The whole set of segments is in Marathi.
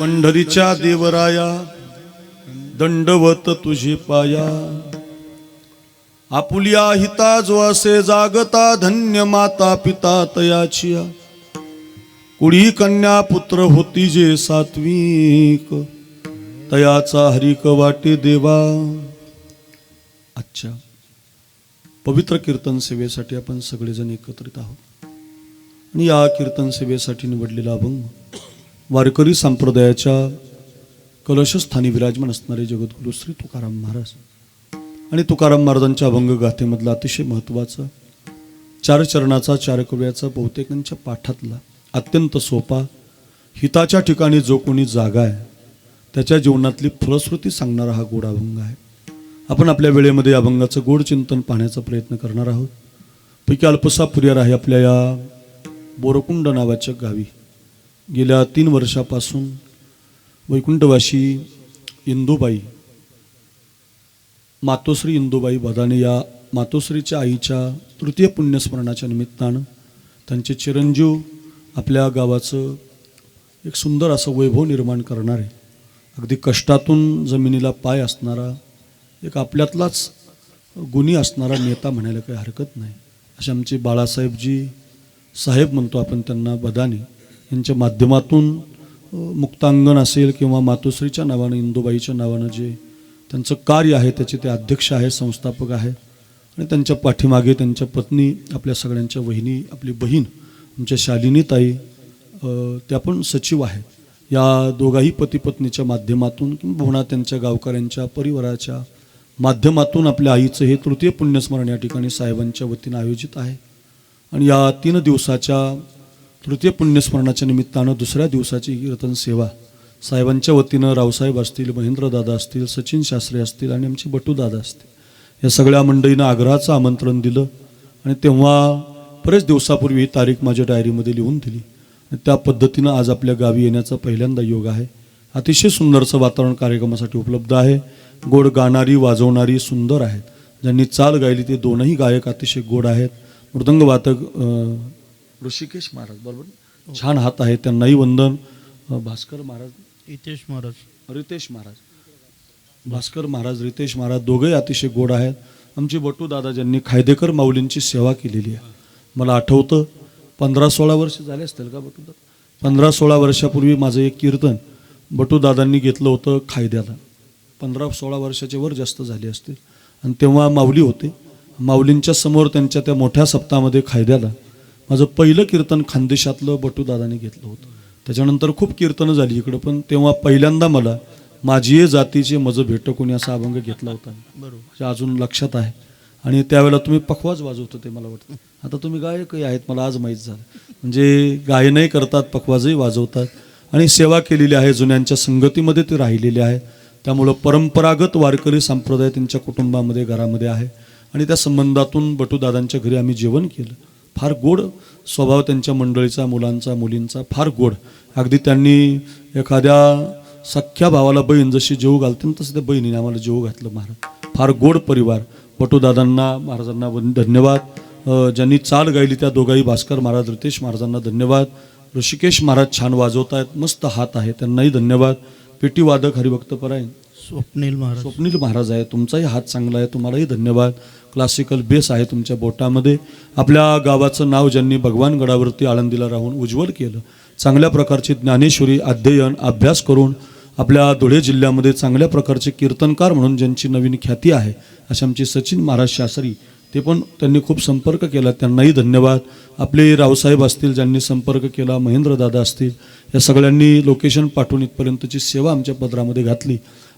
पंढरीच्या देवराया दंडवत तुझी पाया। आपुलिया हिता जो असे जागता धन्य माता पिता तयाचिया। कुडी कन्या पुत्र होती जे सात्विक तयाचा हरिक वाटे देवा। अच्छा, पवित्र कीर्तन सेवेसाठी आपण सगळेजण एकत्रित आहोत आणि या कीर्तन सेवेसाठी निवडलेला अभंग वारकरी संप्रदायाच्या कलशस्थानी विराजमान असणारे जगद्गुरु श्री तुकाराम महाराज आणि तुकाराम महाराजांच्या अभंग गाथेमधला अतिशय महत्त्वाचा 4 चरणाचा 4 कव्याचा बहुतेकांच्या पाठातला अत्यंत सोपा हिताच्या ठिकाणी जो कोणी जागा आहे त्याच्या जीवनातली फलश्रुती सांगणारा हा गोड अभंग आहे। आपण आपल्या वेळेमध्ये अभंगाचं गोड चिंतन पाहण्याचा प्रयत्न करणार आहोत। पैकी अल्पसा पुरियार आहे आपल्या या बोरकुंड नावाच्या गावी गेल्या 3 वर्षापासून वैकुंठवासी इंदुबाई मातोश्री इंदुबाई बदाने या मातोश्रीच्या आईच्या तृतीय पुण्यस्मरणाच्या निमित्तानं त्यांचे चिरंजीव आपल्या गावाचं एक सुंदर असं वैभव निर्माण करणारे अगदी कष्टातून जमिनीला पाय असणारा एक आपल्यातलाच गुणी असणारा नेता म्हणायला काही हरकत नाही असे आमचे बाळासाहेबजी साहेब म्हणतो आपण त्यांना बदाने यांच्या माध्यमातून मुक्तांगण असेल किंवा मातोश्रीच्या नावानं इंदुबाईच्या नावानं जे त्यांचं कार्य आहे त्याचे ते अध्यक्ष आहे, संस्थापक आहे आणि त्यांच्या पाठीमागे त्यांच्या पत्नी आपल्या सगळ्यांच्या वहिनी आपली बहीण आमच्या शालिनी ताई त्या पण सचिव आहेत। या दोघाही पती पत्नीच्या माध्यमातून किंवा त्यांच्या गावकऱ्यांच्या परिवाराच्या माध्यमातून आपल्या आईचं हे तृतीय पुण्यस्मरण या ठिकाणी साहेबांच्या वतीनं आयोजित आहे आणि या 3 दिवसाच्या तृतीय पुण्यस्मरणाच्या निमित्तानं दुसऱ्या दिवसाची कीर्तन सेवा साहेबांच्या वतीनं रावसाहेब असतील, महेंद्रदादा असतील, सचिन शास्त्री असतील आणि आमचे बटूदादा असतील या सगळ्या मंडळींना आग्रहाचं आमंत्रण दिलं आणि तेव्हा बरेच दिवसापूर्वी ही तारीख माझ्या डायरीमध्ये लिहून दिली आणि त्या पद्धतीनं आज आपल्या गावी येण्याचा पहिल्यांदा योग आहे। अतिशय सुंदरचं वातावरण कार्यक्रमासाठी उपलब्ध आहे। गोड गाणारी वाजवणारी सुंदर आहेत, ज्यांनी चाल गायली ते दोनही गायक अतिशय गोड आहेत। मृदंग वादक ऋषिकेश महाराज बरोबर छान हात आहे, त्यांनाही वंदन। भास्कर महाराज रितेश महाराज भास्कर महाराज रितेश महाराज दोघेही अतिशय गोड आहेत। आमचे बटूदादा ज्यांनी खायदेकर माऊलींची सेवा केलेली आहे, मला आठवतं 15-16 वर्ष झाले असतील का बटूदादा, 15-16 वर्षापूर्वी माझं एक कीर्तन बटूदादांनी घेतलं होतं खायद्याला, 15-16 वर्षाच्या वर जास्त झाले असतील आणि तेव्हा माऊली होते। माऊलींच्या समोर त्यांच्या त्या मोठ्या सप्ताहामध्ये खायद्याला माझं पहिलं कीर्तन खानदेशातलं बटूदादांनी घेतलं होतं। त्याच्यानंतर खूप कीर्तनं झाली इकडं, पण तेव्हा पहिल्यांदा मला माझी जातीचे मज भेट कोणी असा अभंग घेतला होता, बरोबर अजून लक्षात आहे। आणि त्यावेळेला तुम्ही पखवाज वाजवत होते मला वाटतं, आता तुम्ही गायकही आहेत मला आज माहीत झालं, म्हणजे गायनही करतात पखवाजही वाजवतात आणि सेवा केलेली आहे, जुन्यांच्या संगतीमध्ये ते राहिलेले आहे। त्यामुळं परंपरागत वारकरी संप्रदाय त्यांच्या कुटुंबामध्ये घरामध्ये आहे आणि त्या संबंधातून बटूदादांच्या घरी आम्ही जेवण केलं। फार गोड स्वभाव त्यांच्या मंडळीचा, मुलांचा मुलींचा फार गोड। अगदी त्यांनी एखाद्या सख्या भावाला बहीण जशी जेवू घालते तसं त्या बहिणीने आम्हाला जेवू घातलं महाराज। फार गोड परिवार। बटूदादांना महाराजांना धन्यवाद, ज्यांनी चाल गायली त्या दोघाही भास्कर महाराज रितेश महाराजांना धन्यवाद। ऋषिकेश महाराज छान वाजवत आहेत, मस्त हात आहे, त्यांनाही धन्यवाद। पेटी वादक हरिभक्तपरायण स्वप्नील महाराज आहे, तुमचाही हात चांगला आहे, तुम्हालाही धन्यवाद। क्लासिकल बेस आहे तुमच्या बोटामध्ये। आपल्या गावाचं नाव ज्यांनी भगवान गडावरती आळंदीला राहून उज्ज्वल केलं, चांगल्या प्रकारची ज्ञानेश्वरी अध्ययन अभ्यास करून आपल्या धुळे जिल्ह्यामध्ये चांगल्या प्रकारचे कीर्तनकार म्हणून ज्यांची नवीन ख्याती आहे असे आमचे सचिन महाराज शास्त्री, ते पण त्यांनी खूप संपर्क केला, त्यांनाही धन्यवाद। आपले रावसाहेब असतील ज्यांनी संपर्क केला, महेंद्रदादा असतील, या सगळ्यांनी लोकेशन पाठवून इथपर्यंतची सेवा आमच्या पदरामध्ये घातली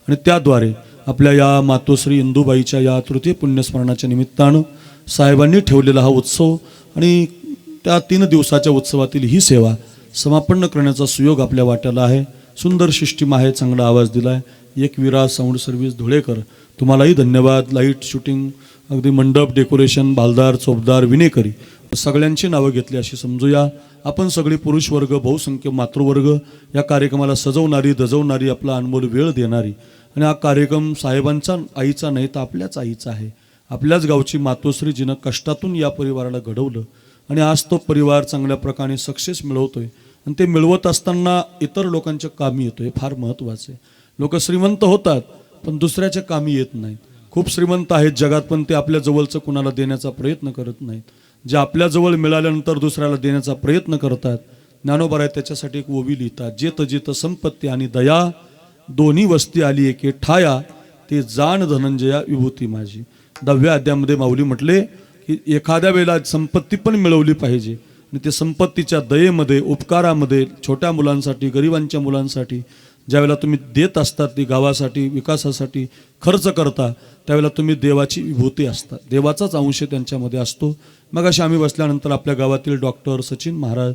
आणि त्याद्वारे आपल्या या मातोश्री इंदुबाईच्या या तृतीय पुण्यस्मरणाच्या निमित्तानं साहेबांनी ठेवलेला हा उत्सव आणि त्या 3 दिवसाच्या उत्सवातील ही सेवा समापन्न करण्याचा सुयोग आपल्या वाट्याला आहे। सुंदर सिस्टीम आहे, चांगला आवाज दिला आहे। एक विरा साऊंड सर्व्हिस धुळेकर, तुम्हालाही धन्यवाद। लाईट शूटिंग अगदी मंडप डेकोरेशन बालदार चोपदार विनेकरी सगळ्यांची नावं घेतली अशी समजूया। आपण सगळे पुरुष वर्ग बहुसंख्य मातृवर्ग या कार्यक्रमाला सजवणारी दजवणारी आपला अनमोल वेळ देणारी आणि हा कार्यक्रम साहेबांचा आईचा नाही तर आपल्याच आईचा आहे। आपल्याच गावची मातोश्री जिनं कष्टातून या परिवाराला घडवलं आणि आज तो परिवार चांगल्या प्रकारे सक्सेस मिळवतोय आणि ते मिळवत असताना इतर लोकांच्या कामी येतो. हे फार महत्त्वाचं आहे. लोक श्रीमंत होतात पण दुसऱ्याच्या कामी येत नाहीत. खूप श्रीमंत आहेत जगात पण ते आपल्या जवळचं कुणाला देण्याचा प्रयत्न करत नाहीत. जे आपल्या जवळ मिळाल्यानंतर दुसऱ्याला देण्याचा प्रयत्न करतात. ज्ञानोबा त्याच्यासाठी एक ओवी लिहितात, जेत जेत संपत्ती आणि दया दोन्ही वस्ती आली एके ठाया, ते जाण धनंजया विभूती माझी. 10व्या अध्यायामध्ये माऊली म्हटले की एखाद्या वेळेला संपत्ती पण मिळवली पाहिजे आणि ते संपत्तीच्या दयेमध्ये, उपकारामध्ये, छोट्या मुलांसाठी, गरिबांच्या मुलांसाठी ज्यावेळेला तुम्ही देत असतात, ती गावासाठी, विकासासाठी खर्च करता, त्यावेळेला तुम्ही देवाची विभूती असतात, देवाचाच अंश त्यांच्यामध्ये असतो. मग अशी आम्ही बसल्यानंतर आपल्या गावातील डॉक्टर सचिन महाराज,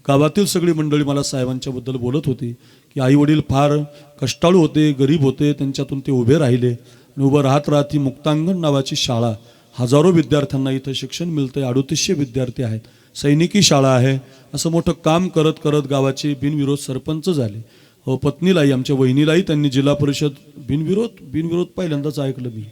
गावातील सगळी मंडळी मला साहेबांच्याबद्दल बोलत होती की आई वडील फार कष्टाळू होते, गरीब होते, त्यांच्यातून ते उभे राहिले आणि उभं राहत राहत ही मुक्तांगण नावाची शाळा, हजारो विद्यार्थ्यांना इथं शिक्षण मिळतं आहे. 3800 विद्यार्थी आहेत, सैनिकी शाळा आहे. असं मोठं काम करत करत गावाचे बिनविरोध सरपंच झाले. पत्नीलाही, आमच्या वहिनीलाही त्यांनी जिल्हा परिषद बिनविरोध पहिल्यांदाच ऐकलं मी.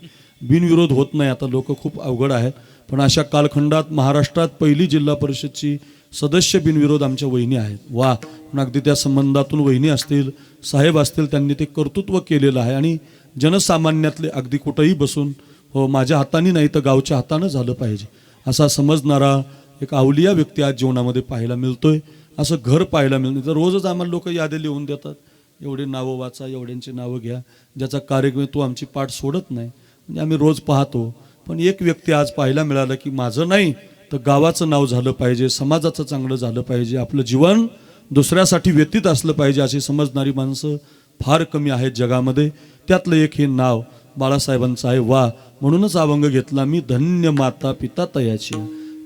बिनविरोध होत नाही आता, लोक खूप अवघड आहेत. पण अशा कालखंडात महाराष्ट्रात पहिली जिल्हा परिषदची सदस्य बिनविरोध आमच्या वहिनी आहेत. वा. पण अगदी त्या संबंधातून वहिनी असतील, साहेब असतील, त्यांनी ते कर्तृत्व केलेलं आहे. आणि जनसामान्यातले अगदी कुठंही बसून माझ्या हाताने नाही तर गावच्या हातानं झालं पाहिजे असा समजणारा एक अवलिया व्यक्ती आज जीवनामध्ये पाहायला मिळतोय. असं घर पाहायला मिळतं. तर रोजच आम्हाला लोक याद्या लिहून देतात, एवढे नावं वाचा, एवढ्यांची नावं घ्या, ज्याचा कार्यक्रम तो आमची पाठ सोडत नाही. म्हणजे आम्ही रोज पाहतो. पण एक व्यक्ती आज पाहायला मिळालं की माझं नाही तर गावाचं नाव झालं पाहिजे, समाजाचं चांगलं झालं पाहिजे, आपलं जीवन दुसऱ्यासाठी व्यतीत असलं पाहिजे अशी समजणारी माणसं फार कमी आहेत जगामध्ये. त्यातलं एक हे नाव बाळासाहेबांचं आहे. वा. म्हणूनच अभंग घेतला मी, धन्य माता पिता तयाची.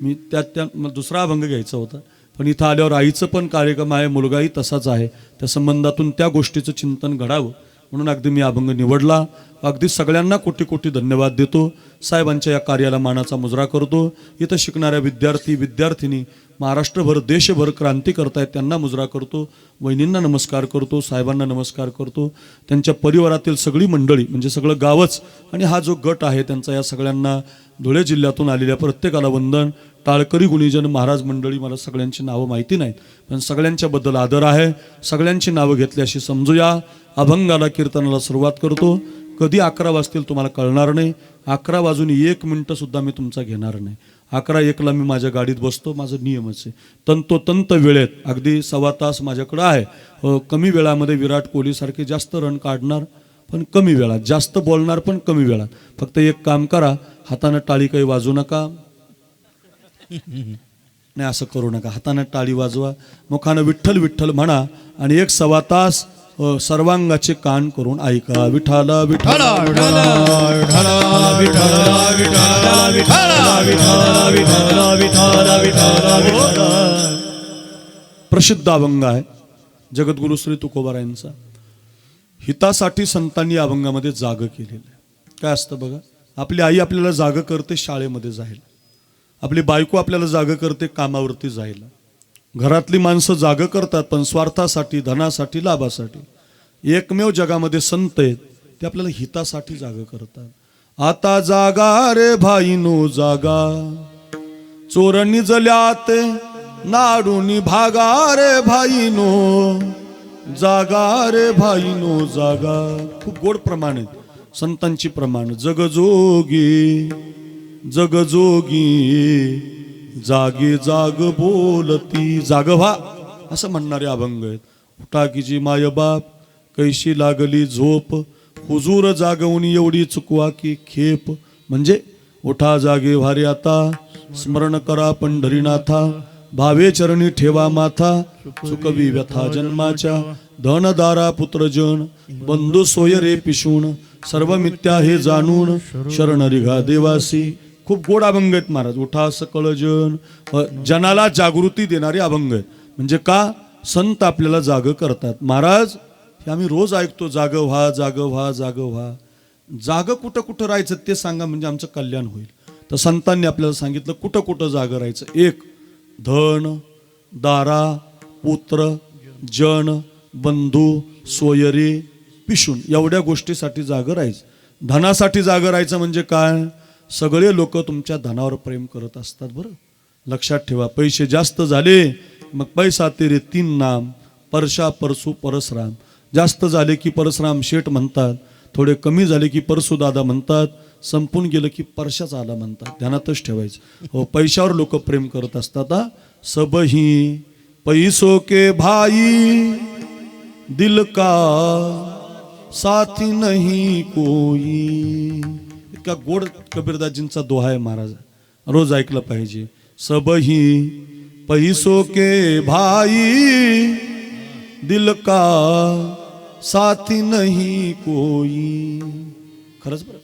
मी त्यात दुसरा अभंग घ्यायचा होता, पण इथं आल्यावर आईचं पण कार्यक्रम आहे, मुलगाही तसाच आहे, त्या संबंधातून त्या गोष्टीचं चिंतन घडावं म्हणून अगदी मी अभंग निवडला. अगदी सगळ्यांना कोटी कोटी धन्यवाद देतो. साहेबांच्या या कार्याला मानाचा मुजरा करतो. इथं शिकणाऱ्या विद्यार्थी विद्यार्थिनी महाराष्ट्रभर देशभर क्रांती करतायत, त्यांना मुजरा करतो. वहिनींना नमस्कार करतो, साहेबांना नमस्कार करतो. त्यांच्या परिवारातील सगळी मंडळी म्हणजे सगळं गावच आणि हा जो गट आहे त्यांचा, या सगळ्यांना धुळे जिल्ह्यातून आलेल्या प्रत्येकाला वंदन. टाळकरी गुणीजन महाराज मंडळी, मला सगळ्यांची नावं माहिती नाहीत पण सगळ्यांच्याबद्दल आदर आहे. सगळ्यांची नावं घेतली अशी समजूया. अभंगाला, कीर्तनाला सुरुवात करतो. कधी 11 वाजतील तुम्हाला कळणार नाही. 11 वाजून 1 मिनिटं सुद्धा मी तुमचा घेणार नाही. 11:01 मी माझ्या गाडीत बसतो, माझं नियमच आहे. तंतोतंत वेळेत, अगदी 1.25 तास माझ्याकडं आहे. कमी वेळामध्ये विराट कोहलीसारखे जास्त रन काढणार पण कमी वेळात, जास्त बोलणार पण कमी वेळात. फक्त एक काम करा, हातानं टाळी काही वाजवू नका. नाही असं करू नका, हातानं टाळी वाजवा, मुखानं विठ्ठल विठ्ठल म्हणा आणि 1.25 तास सर्वांगाचे कान करून ऐका. विठाला विठाला विठाला विठाला विठाला विठाला विठाला विठाला विठाला विठाला. प्रसिद्ध अभंग आहे जगद्गुरु श्री तुकोबारायांचा. हितासाठी संतांनी अभंगामध्ये जाग केलेलं आहे. काय असतं बघा, आपली आई आपल्याला जाग करते शाळेमध्ये जायला, आपली बायको आपल्याला जाग करते कामावरती जायला, घरातली माणसं जाग करतात पण स्वार्थासाठी, धनासाठी, लाभासाठी. एकमेव जगामध्ये संत आहेत ते आपल्याला हितासाठी जाग करतात. आता जागा रे भाईनो जागा, चोर निजल्यात नाडूनी भागा रे भाईनो, जागा रे भाईनो जागा. खूप गोड प्रमाण आहेत संतांची प्रमाण. जगजोगी जगजोगी जागे जाग बोलती, जाग व्हा असं म्हणणारे अभंग आहेत. उठा की जी माय बाप कैशी लागली झोप, हुजूर जागवून एवढी चुकवा की खेप. म्हणजे उठा जागे व्हारे आता, स्मरण करा पंढरीनाथा, भावे चरणी ठेवा माथा, चुकवी व्यथा जन्माच्या, धनदारा पुत्रजन बंधू सोय रे पिशून, सर्व मिथ्या हे जाणून शरण रिघा देवासी. खूप गोड अभंग आहेत महाराज. उठा सकळ जन, जनाला जागृती देणारे अभंग आहेत. म्हणजे का, संत आपल्याला जाग करतात. महाराज हे आम्ही रोज ऐकतो, जाग व्हा जाग व्हा जाग व्हा. जाग कुठं कुठं राहायचं ते सांगा म्हणजे आमचं कल्याण होईल. तर संतांनी आपल्याला सांगितलं कुठं कुठं जाग राहायचं. एक, धन दारा पुत्र जन बंधू सोयरी पिशून, एवढ्या गोष्टीसाठी जाग राहायचं. धनासाठी जाग राहायचं म्हणजे काय, सगळे लोक तुमच्या धनावर प्रेम करत असतात. बरं लक्षात ठेवा, पैसे जास्त झाले मग पैसा तेरे 3 नाम, परशा परसू परसराम. जास्त झाले की परसराम शेठ म्हणतात, थोडे कमी झाले की परसू दादा म्हणतात, संपून गेलं की परशाच आला म्हणतात. ध्यानातच ठेवायचं. हो, पैशावर लोक प्रेम करत असतात. सबही पैसो के भाई, दिल का साथी नहीं कोई. इतका गोड कबीरदासजींचा दोहा आहे महाराज, रोज ऐकलं पाहिजे. सबही पैसो के भाई, दिल का साथी नहीं कोई. खरंच बरं.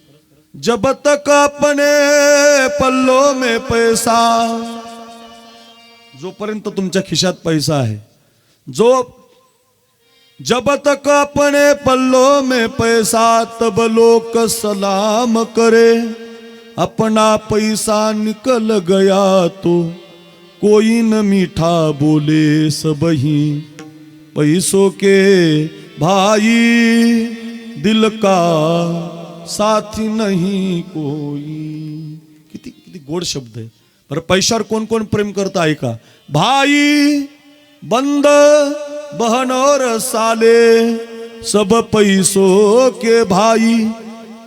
जब तक अपने पल्लों में पैसा, जोपर्यंत तुमच्या खिशात पैसा आहे, जब तक अपने पल्लों में पैसा, तब लोग सलाम करे. अपना पैसा निकल गया तो कोई न मीठा बोले. सबही पैसों के भाई, दिल का साथी नहीं कोई. किती किती गोड शब्द आहे. बरं, पैशावर कोण कोण प्रेम करतं ऐका. भाई बंद बहन और साले, सब पैसों के भाई,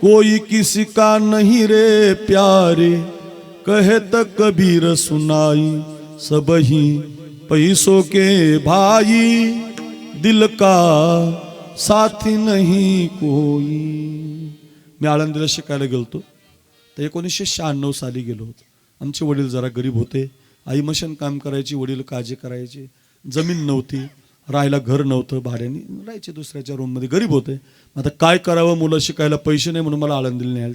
कोई किसी का नहीं रे प्यारे. कहे तो कबीर सुनाई, सब ही पैसों के भाई, दिल का साथी नहीं कोई. मी आळंदीला शिकायला गेलतो तर 1996 साली गेलो होतो. आमचे वडील जरा गरीब होते. आई मशन काम करायची, वडील काळजी करायचे. जमीन नव्हती, राहायला घर नव्हतं, भाड्याने राहायचे दुसऱ्याच्या रूममध्ये. गरीब होते. आता काय करावं, मुलं शिकायला पैसे नाही म्हणून मला आळंदीला न्यायला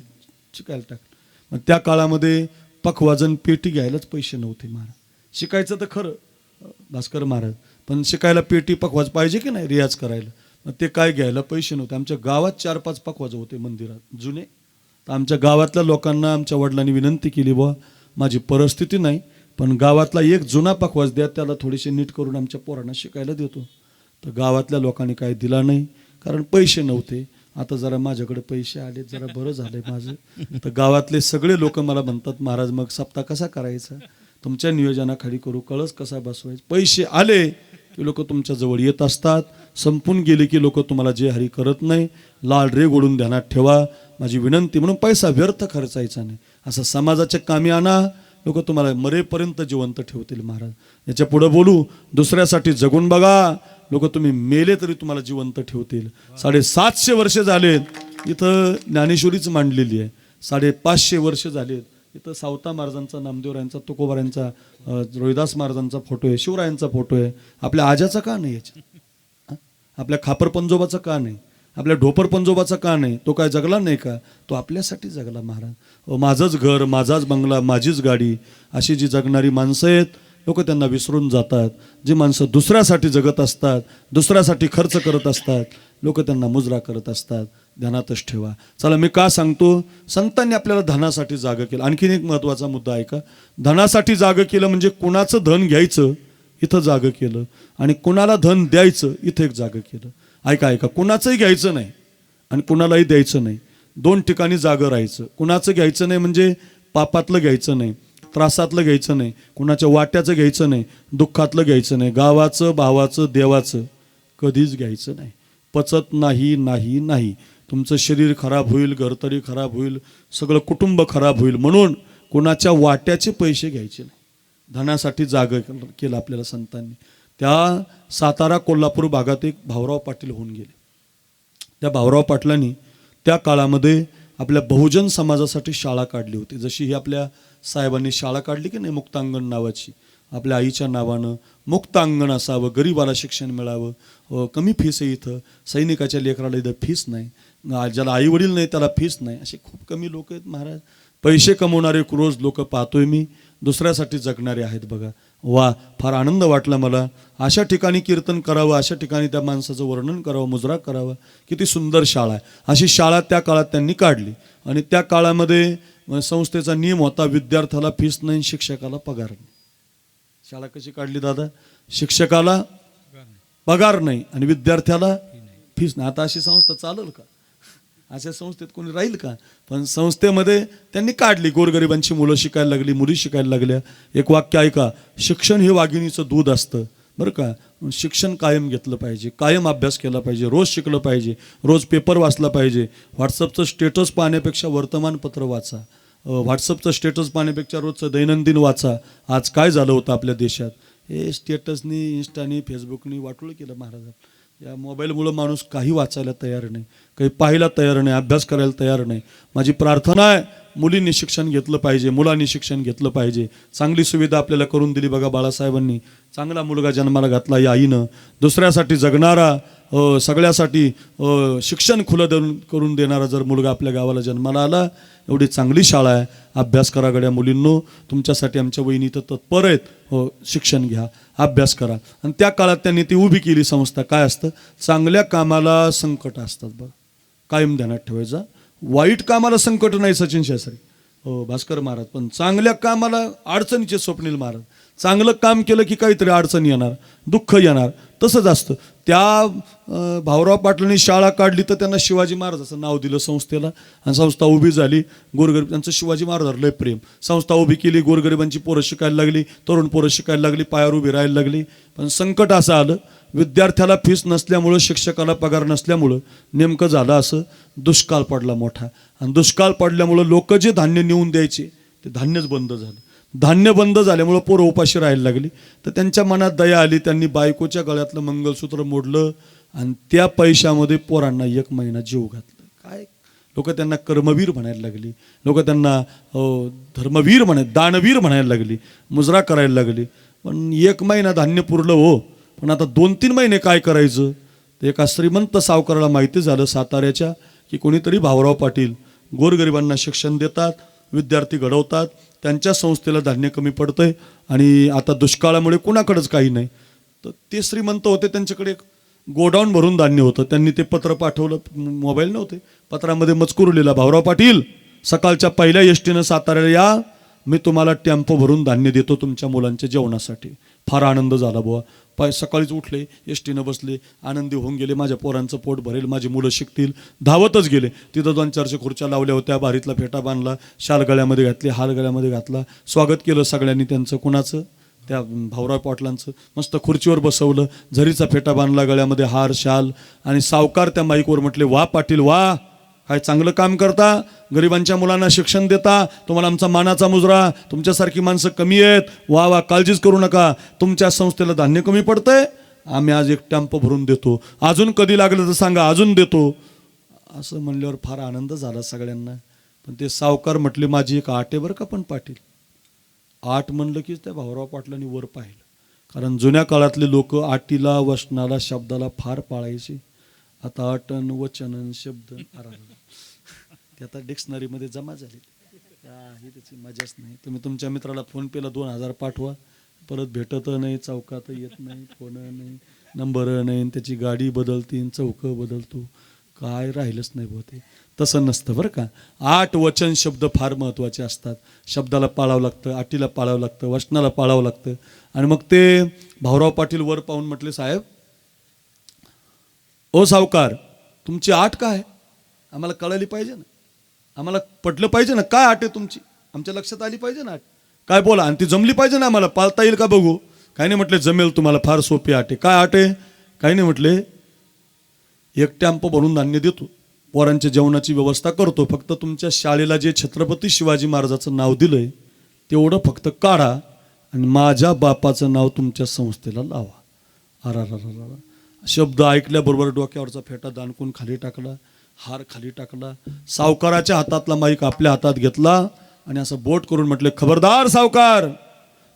शिकायला टाकलं. मग त्या काळामध्ये पखवाजन पेटी घ्यायलाच पैसे नव्हते महाराज. शिकायचं तर खरं भास्कर महाराज, पण शिकायला पेटी पखवाज पाहिजे की नाही रियाज करायला. मग ते काय घ्यायला पैसे नव्हते. आमच्या गावात 4-5 पखवाज होते मंदिरात जुने. तर आमच्या गावातल्या लोकांना आमच्या वडिलांनी विनंती केली, बुवा माझी परिस्थिती नाही, पण गावातला एक जुना पखवाज द्या, त्याला थोडेसे नीट करून आमच्या पोरांना शिकायला देतो. तर गावातल्या लोकांनी काय दिला नाही, कारण पैसे नव्हते. आता जरा माझ्याकडे पैसे आले, जरा बरं झालंय माझं. तर गावातले सगळे लोक मला म्हणतात, महाराज मग सप्ताह कसा करायचा, तुमच्या नियोजनाखाली करू, कळस कसा बसवायचा. पैसे आले की लोक तुमच्या जवळ येत असतात, संपून गेले की लोक तुम्हाला जे हरी करत नाही. लाल रे गोडून ध्यानात ठेवा, माझी विनंती. म्हणून पैसा व्यर्थ खर्चायचा नाही. असं समाजाच्या कामी आणा, लोक तुम्हाला मरेपर्यंत जिवंत ठेवतील महाराज. याच्या पुढे बोलू, दुसऱ्यासाठी जगून बघा, लोक तुम्ही मेले तरी तुम्हाला जिवंत ठेवतील. 750 वर्ष झालेत इथं ज्ञानेश्वरीच मांडलेली आहे. 550 वर्ष झालेत इथं सावता महाराजांचा, नामदेवरायांचा, तुकोबारायांचा, रोहिदास महाराजांचा फोटो आहे, शिवरायांचा फोटो आहे. आपल्या आजाचा का नाही याच्यात? आपल्या खापर पंजोबाचा का नाही? आपल्या ढोपर पंजोबाचा का नाही? तो काय जगला नाही का? तो आपल्यासाठी जगला महाराज. माझंच घर, माझाच बंगला, माझीच गाडी, अशी जी जगणारी माणसं आहेत, लोक त्यांना विसरून जातात. जी माणसं दुसऱ्यासाठी जगत असतात, दुसऱ्यासाठी खर्च करत असतात, लोक त्यांना मुजरा करत असतात. ध्यानातच ठेवा. चला, मी का सांगतो, संतांनी आपल्याला धनासाठी जागं केलं. आणखीन एक महत्त्वाचा मुद्दा आहे का, धनासाठी जागं केलं म्हणजे कुणाचं धन घ्यायचं इथं जागं केलं, आणि कुणाला धन द्यायचं इथं एक जागं केलं. ऐका, कुणाचंही घ्यायचं नाही आणि कुणालाही द्यायचं नाही. 2 ठिकाणी जागं राहायचं. कुणाचं घ्यायचं नाही म्हणजे पापातलं घ्यायचं नाही, त्रासातलं घ्यायचं नाही, कुणाच्या वाट्याचं घ्यायचं नाही, दुःखातलं घ्यायचं नाही. गावाचं, भावाचं, देवाचं कधीच घ्यायचं नाही. पचत नाही, नाही, नाही. तुमचं शरीर खराब होईल, घरतरी खराब होईल, सगळं कुटुंब खराब होईल. म्हणून कुणाच्या वाट्याचे पैसे घ्यायचे नाही. धनासाठी जागं केलं आपल्याला संतांनी. त्या सातारा कोल्हापूर भागात एक भाऊराव पाटील होऊन गेले. त्या भाऊराव पाटलांनी त्या काळामध्ये आपल्या बहुजन समाजासाठी शाळा काढली होती. जशी ही आपल्या साहेबांनी शाळा काढली की नाही, मुक्तांगण नावाची, आपल्या आईच्या नावानं मुक्तांगण असावं, गरिबाला शिक्षण मिळावं, कमी फीस आहे इथं, सैनिकाच्या लेकराला इथं फीस नाही, ज्याला आई वडील नाही त्याला फीस नाही, असे खूप कमी लोक आहेत महाराज. पैसे कमवणारे रोज लोक पाहतोय मी, दुसऱ्यासाठी जगणारे आहेत बघा. वा, फार आनंद वाटला मला. अशा ठिकाणी कीर्तन करावं, अशा ठिकाणी त्या माणसाचं वर्णन करावं, मुजरा करावं. किती सुंदर शाळा आहे. अशी शाळा त्या काळात त्यांनी काढली. आणि त्या काळामध्ये संस्थेचा नियम होता, विद्यार्थ्याला फीस नाही, शिक्षकाला पगार नाही. शाळा कशी काढली दादा? शिक्षकाला पगार नाही आणि विद्यार्थ्याला फीस नाही. आता अशी संस्था चालेल का? अशा संस्थेत कोणी राहील का? पण संस्थेमध्ये त्यांनी काढली. गोरगरिबांची मुलं शिकायला लागली, मुली शिकायला लागल्या. एक वाक्य ऐका, शिक्षण हे वाघिणीचं दूध असतं बरं का. शिक्षण कायम घेतलं पाहिजे, कायम अभ्यास केला पाहिजे, रोज शिकलं पाहिजे, रोज पेपर वाचला पाहिजे. व्हॉट्सअपचं स्टेटस पाहण्यापेक्षा वर्तमानपत्र वाचा, व्हॉट्सअपचं स्टेटस पाहण्यापेक्षा रोजचं दैनंदिन वाचा. आज काय झालं होतं आपल्या देशात, हे स्टेटसनी, इंस्टानी, फेसबुकनी वाटोळं केलं महाराजांनी. या मोबाईलमुळं माणूस काही वाचायला तयार नाही, काही पाहायला तयार नाही, अभ्यास करायला तयार नाही. माझी प्रार्थना आहे, मुलींनी शिक्षण घेतलं पाहिजे, मुलांनी शिक्षण घेतलं पाहिजे. चांगली सुविधा आपल्याला करून दिली बघा बाळासाहेबांनी. चांगला मुलगा जन्माला घातला या आईनं. दुसऱ्यासाठी जगणारा, सगळ्यासाठी शिक्षण खुलं करून देणारा जर मुलगा आपल्या गावाला जन्माला आला, एवढी चांगली शाळा आहे. अभ्यास करा गड्या मुलींनो, तुमच्यासाठी आमच्या वहिनी तर तत्पर आहेत. शिक्षण घ्या, अभ्यास करा. आणि त्या काळात त्यांनी ती उभी केली संस्था. काय असतं, चांगल्या कामाला संकट असतात बघ, कायम ध्यानात ठेवायचं. वाईट कामाला संकट नाही सचिन शास्त्री, भास्कर महाराज, पण चांगल्या कामाला अडचणीचे स्वप्नील महाराज. चांगलं काम केलं की काहीतरी अडचण येणार, दुःख येणार, तसंच असतं. त्या भाऊराव पाटलांनी शाळा काढली तर त्यांना शिवाजी महाराजाचं नाव दिलं संस्थेला, आणि संस्था उभी झाली. गोरगरीब, त्यांचं शिवाजी महाराजांवर लय प्रेम. संस्था उभी केली, गोरगरिबांची पोरं शिकायला लागली, तरुण पोरं शिकायला लागली, पायावर उभी राहायला लागली. पण संकट असं आलं, विद्यार्थ्याला फीस नसल्यामुळं, शिक्षकाला पगार नसल्यामुळं नेमकं झालं असं, दुष्काळ पडला मोठा. आणि दुष्काळ पडल्यामुळं लोक जे धान्य नेऊन द्यायचे ते धान्यच बंद झालं. धान्य बंद झाल्यामुळं पोरं उपाशी राहायला लागली. तर त्यांच्या मनात दया आली, त्यांनी बायकोच्या गळ्यातलं मंगलसूत्र मोडलं आणि त्या पैशामध्ये पोरांना 1 महिना जीव घातलं. काय लोक त्यांना कर्मवीर म्हणायला लागली, लोक त्यांना धर्मवीर दानवीर म्हणायला लागली, मुजरा करायला लागली. पण 1 महिना धान्य पुरलं हो, पण आता 2-3 महिने काय करायचं. ते एका श्रीमंत सावकाराला माहिती झालं साताऱ्याच्या, की कोणीतरी भाऊराव पाटील गोरगरिबांना शिक्षण देतात, विद्यार्थी घडवतात, त्यांच्या संस्थेला धान्य कमी पडतंय आणि आता दुष्काळामुळे कुणाकडेच काही नाही. तर ते श्रीमंत होते, त्यांच्याकडे एक गोडाऊन भरून धान्य होतं. त्यांनी ते पत्र पाठवलं, मोबाईल नव्हते, पत्रामध्ये मजकूर लिहिला, भाऊराव पाटील सकाळच्या पहिल्या एसटीनं साताऱ्याला या, मी तुम्हाला टेम्पो भरून धान्य देतो तुमच्या मुलांच्या जेवणासाठी. फार आनंद झाला बुवा. सकाळीच उठले, एसटीनं बसले, आनंदी होऊन गेले, माझ्या पोरांचं पोट भरेल, माझी मुलं शिकतील. धावतच गेले. तिथं 2-4 खुर्च्या लावल्या होत्या, भारीतला फेटा बांधला, शाल गळ्यामध्ये घातली, हार गळ्यामध्ये घातला, स्वागत केलं सगळ्यांनी त्यांचं. कुणाचं, त्या भाऊराव पाटलांचं. मस्त खुर्चीवर बसवलं, झरीचा फेटा बांधला, गळ्यामध्ये हार, शाल. आणि सावकार त्या माईकवर म्हटले, वा पाटील वा, काय चांगलं काम करता, गरिबांच्या मुलांना शिक्षण देता, तुम्हाला आमचा मानाचा मुजरा. तुमच्यासारखी माणसं कमी आहेत, वा वा, काळजीच करू नका. तुमच्या संस्थेला धान्य कमी पडतंय, आम्ही आज 1 टेम्पो भरून देतो, अजून कधी लागलं तर सांगा, अजून देतो. असं म्हणल्यावर फार आनंद झाला सगळ्यांना. पण ते सावकार म्हटले, माझी एक आट आहे बरं का पण पाटील. आट म्हणलं की त्या भाऊराव पाटलांनी वर पाहिलं, कारण जुन्या काळातले लोक आटीला, वचनाला, शब्दाला फार पाळायचे. आता अटन, वचन, शब्द ते आता डिक्शनरीमध्ये जमा झाले. ही त्याची मजाच नाही. तुम्ही तुमच्या मित्राला फोनपेला 2000 पाठवा, परत भेटत नाही, चौकात येत नाही, फोन नाही, नंबर नाही, त्याची गाडी बदलतीन, चौक बदलतो, काय राहिलंच नाही बहुते. तसं नसतं बरं का. 8 वचन शब्द फार महत्त्वाचे असतात. शब्दाला पाळावं लागतं, आटीला पाळावं लागतं, वचनाला पाळावं लागतं. आणि मग ते भाऊराव पाटील वर पाहून म्हटले, साहेब ओ सावकार, तुमची आट काय, आम्हाला कळाली पाहिजे ना, आम्हाला पटलं पाहिजे ना, काय आट आहे तुमची, आमच्या लक्षात आली पाहिजे ना आट, काय बोला, आणि ती जमली पाहिजे ना, आम्हाला पाळता येईल का बघू. काही नाही म्हटले, जमेल तुम्हाला, फार सोपी आट आहे. काय आट आहे. काही नाही म्हटले, 1 टेम्पो भरून धान्य देतो, पोरांच्या जेवणाची व्यवस्था करतो, फक्त तुमच्या शाळेला जे छत्रपती शिवाजी महाराजाचं नाव दिलंय तेवढं फक्त काढा आणि माझ्या बापाचं नाव तुमच्या संस्थेला लावा. अरा शब्द ऐकल्याबरोबर डोक्यावरचा फेटा दाणकून खाली टाकला, हार खाली टाकला, सावकाराच्या हातातला माईक आपल्या हातात घेतला आणि असं बोट करून म्हटले, खबरदार सावकार,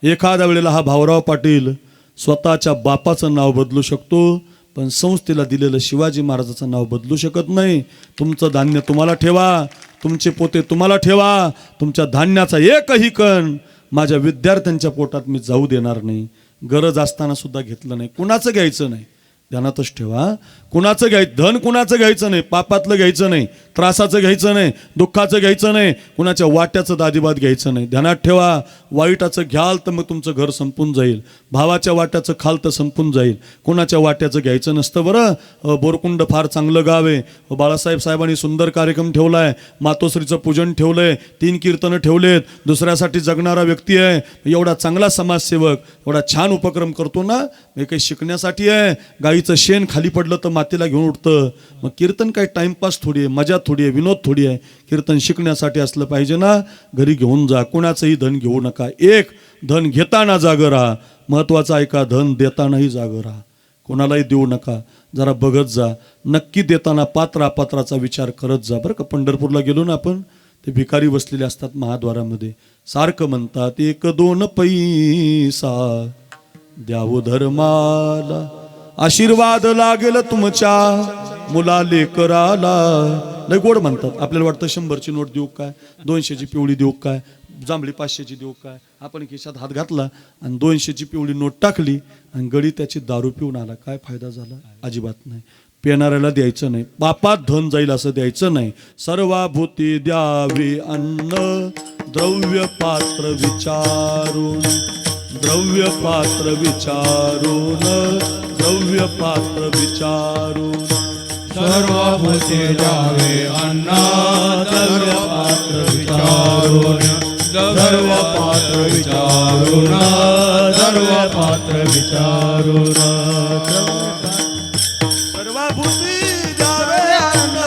एखाद्या वेळेला हा भाऊराव पाटील स्वतःच्या बापाचं नाव बदलू शकतो, पण संस्थेला दिलेलं शिवाजी महाराजाचं नाव बदलू शकत नाही. तुमचं धान्य तुम्हाला ठेवा, तुमचे पोते तुम्हाला ठेवा, तुमच्या धान्याचा एकही कण माझ्या विद्यार्थ्यांच्या पोटात मी जाऊ देणार नाही. गरज असताना सुद्धा घेतलं नाही. कुणाचं घ्यायचं नाही, ध्यानातच ठेवा. कुणाचं घ्यायचं, धन कुणाचं घ्यायचं नाही, पापातलं घ्यायचं नाही, त्रासाचं घ्यायचं नाही, दुःखाचं घ्यायचं नाही, कुणाच्या वाट्याचं दादिबात घ्यायचं नाही. ध्यानात ठेवा, वाईटाचं घ्याल तर मग तुमचं घर संपून जाईल, भावाच्या वाट्याचं खाल तर संपून जाईल, कुणाच्या वाट्याचं घ्यायचं नसतं. बरं, बोरकुंड फार चांगलं गाव आहे. बाळासाहेब साहेबांनी सुंदर कार्यक्रम ठेवला आहे, मातोश्रीचं पूजन ठेवलंय, 3 कीर्तनं ठेवलेत, दुसऱ्यासाठी जगणारा व्यक्ती आहे, एवढा चांगला समाजसेवक, एवढा छान उपक्रम करतो ना. हे काही शिकण्यासाठी आहे. गाईचं शेण खाली पडलं तर मातीला घेऊन उठतं. मग कीर्तन काही टाइमपास थोडी आहे, मजा थोडी आहे, विनोद थोडी आहे. कीर्तन शिकण्यासाठी असलं पाहिजे ना. घरी घेऊन जा, कुणाचंही धन घेऊ नका. एक, धन घेताना जागं राहा. महत्वाचं ऐका, धन देतानाही जागं राहा, कोणालाही देऊ नका. जरा बघत जा, नक्की देताना पात्राचा विचार करत जा. बरं का, पंढरपूरला गेलो ना आपण, ते भिकारी बसलेले असतात महाद्वारामध्ये, सारखं म्हणतात 1-2 पैसा द्यावं धर्माला, आशीर्वाद लागेल तुमच्या मुला लेकराला. लय गोड म्हणतात. आपल्याला वाटतं 100ची नोट देऊ काय, 200ची पिवळी देऊ काय, जांभळी 500ची देऊ काय. आपण खिशात हात घातला आणि 200ची पिवळी नोट टाकली आणि गडी त्याची दारू पिऊन आला, काय फायदा झाला? अजिबात नाही. पेणाऱ्याला द्यायचं नाही, पापात धन जाईल असं द्यायचं नाही. सर्वाभूती द्यावे अन्न, द्रव्य पात्र विचारून, द्रव्य पात्र विचारून, द्रव्य पात्र विचारून. सर्वभूते द्यावे अन्न, द्रव्य पात्र विचारून, द्रव्य पात्र विचारून, द्रव्य पात्र विचारून. सर्वभूती द्यावे अन्न,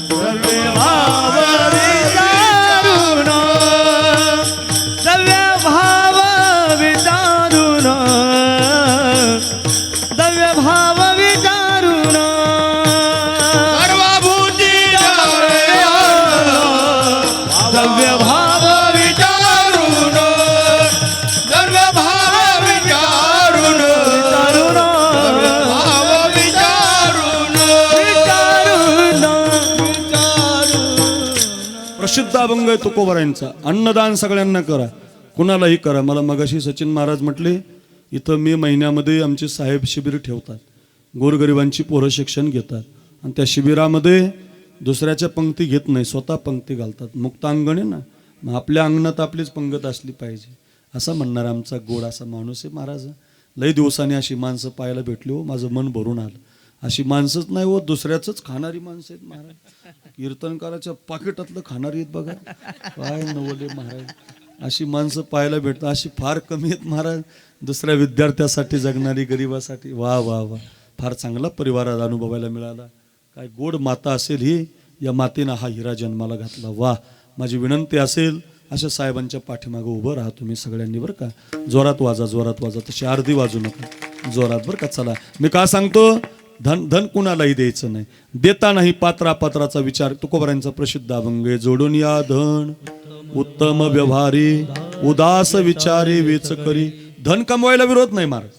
द्रव्य भाव विचारून, द्रव्य भाव विचारून, द्रव्य भाव विचारून. सर्वभूती द्यावे द्रव्य भाव विचारून, द्रव्य भाव विचारून, भाव विचारून, प्रसिद्ध अभंग आहे तुकोबारायांचा. अन्नदान सगळ्यांना करा, कुणालाही करा. मला मगाशी सचिन महाराज म्हटले, इथं मे महिन्यामध्ये आमचे साहेब शिबिर ठेवतात, गोरगरिबांची पोरं शिक्षण घेतात, आणि त्या शिबिरामध्ये दुसऱ्याच्या पंक्ती घेत नाही, स्वतः पंक्ती घालतात. मुक्तांगण आहे ना, मग आपल्या अंगणात आपलीच पंगत असली पाहिजे असं म्हणणार आमचा गोड असा माणूस आहे महाराज. लई दिवसांनी अशी माणसं पाहायला भेटली हो, माझं मन भरून आलं. अशी माणसंच नाही हो, दुसऱ्याच खाणारी माणसं आहेत महाराज. कीर्तनकाराच्या पाकिटातलं खाणारी आहेत बघा, काय नवले महाराज. अशी माणसं पाहायला भेटतात, अशी फार कमी आहेत महाराज. दुसऱ्या विद्यार्थ्यासाठी जगणारी, गरिबासाठी. वा वा वा, फार चांगला परिवारात अनुभवायला मिळाला. काय गोड माता असेल ही, या मातेनं हा हिरा जन्माला घातला. वा, माझी विनंती असेल अशा साहेबांच्या पाठीमागं उभं राहा तुम्ही सगळ्यांनी, बरं का. जोरात वाजा, जोरात वाजा, तशी अर्धी वाजू नका, जोरात, बरं का. चला, मी का सांगतो, धन कुणालाही द्यायचं नाही, देतानाही पात्राचा विचार. तुकोबारायांचा प्रसिद्ध अभंग आहे. जोडून या धन उत्तम व्यवहारी, उदास विचारी वेच करी. धन कमवायला विरोध नाही महाराज,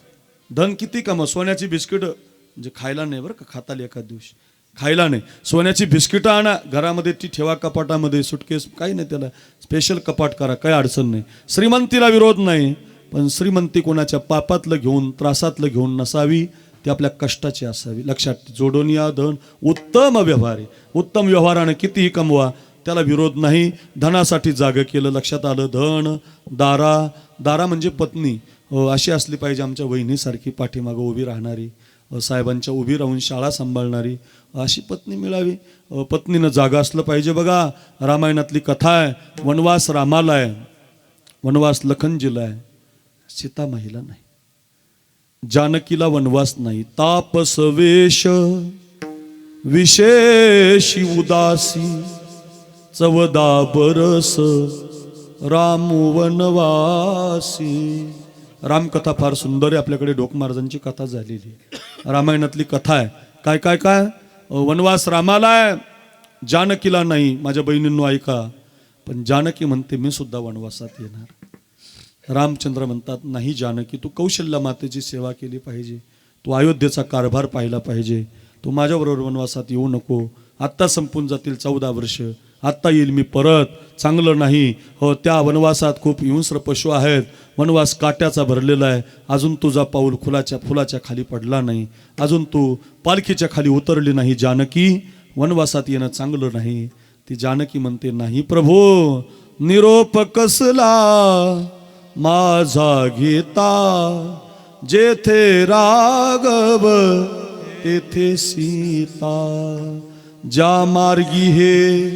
धन किती कमवा. सोन्याची बिस्किट म्हणजे खायला नाही बरं का, खाताल एखाद दिवशी, खायला नाही. सोन्याची बिस्किटं आणा घरामध्ये, ती ठेवा कपाटामध्ये, सुटकेस काही नाही, त्याला स्पेशल कपाट करा, काही अडचण नाही. श्रीमंतीला विरोध नाही, पण श्रीमंती कोणाच्या पापातलं घेऊन, त्रासातलं घेऊन नसावी, ती आपल्या कष्टाची असावी. लक्षात. जोडून या धन उत्तम व्यवहारी, उत्तम व्यवहारानं कितीही कमवा, त्याला विरोध नाही. धनासाठी जागं केलं, लक्षात आलं. धन, दारा म्हणजे पत्नी अशी असली पाहिजे आमच्या वहिनीसारखी, पाठीमागं उभी राहणारी, साहेबांच्या उभी राहून शाळा सांभाळणारी अशी पत्नी मिळावी. पत्नीनं जागा असलं पाहिजे. बघा, रामायणातली कथा आहे, वनवास रामाला आहे, वनवास लखनजीला आहे, सीतामाईला नाही, जानकीला वनवास नाही. तापस वेश विशेषी उदासी, 14 बरस राम वनवासी. रामकथा फार सुंदर आहे. आपल्याकडे ढोक महाराजांची कथा झालेली, रामायणातली कथा आहे. काय काय काय, वनवास रामाला आहे, जानकीला नाही. माझ्या बहिणींनो ऐका, पण जानकी म्हणते मी सुद्धा वनवासात येणार. रामचंद्र म्हणतात नाही जानकी, तू कौशल्या मातेची सेवा केली पाहिजे, तू अयोध्येचा कारभार पाहिला पाहिजे, तू माझ्याबरोबर वनवासात येऊ नको. आत्ता संपून जातील 14 वर्ष, आत्ता येईल मी परत, चांगलं नाही. हो, त्या वनवासात खूप हिंस्र पशु आहेत, वनवास काट्याचा भरलेला आहे. अजून तुझा पाऊल फुलाच्या खाली पडला नाही, अजून तू पालखीच्या खाली उतरली नाही जानकी. वनवासात येणं चांगलं नाही. ती जानकी म्हणते, नाही प्रभो, निरोप कसला माझा घेता, जेथे राघव तेथे सीता, ज्या मार्गी हे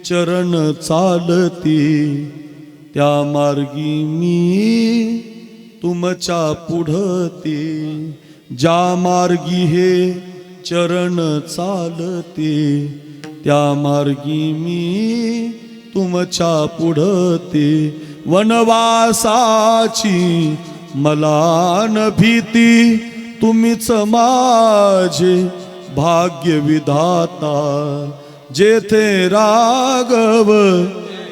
चरण चालती, त्या मार्गी मी तुमच्या पुढते, ज्या मार्गी हे चरण चालते, त्या मार्गी मी तुमच्या पुढते, वनवासाची मला न भीती, तुम्हीच माझे भाग्य विधाता, जेथे राघव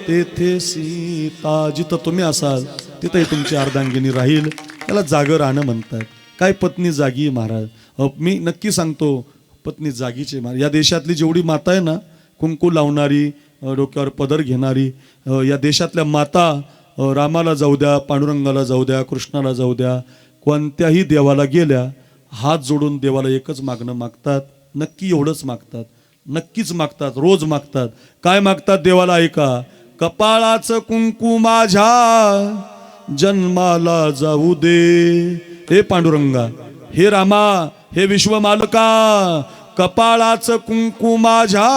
तेथे सीता. जिथं तुम्ही असाल तिथंही तुमची अर्धांगिनी राहील. त्याला जागं राहणं म्हणतात. काय पत्नी जागी महाराज? मी नक्की सांगतो, पत्नी जागीचे महाराज. या देशातली जेवढी माता आहे ना, कुंकू लावणारी, डोक्यावर पदर घेणारी, या देशातल्या माता रामाला जाऊ द्या, पांडुरंगाला जाऊ द्या, कृष्णाला जाऊ द्या, कोणत्याही देवाला गेल्या हात जोडून देवाला एकच मागणं मागतात. नक्की एवढंच मागतात, नक्कीच मागतात, रोज मागतात. काय मागतात देवाला ऐका, कपाळाचं कुंकू माझ्या जन्माला जाऊ दे. हे पांडुरंगा, हे रामा, हे विश्वमालका, कपाळाचं कुंकू माझ्या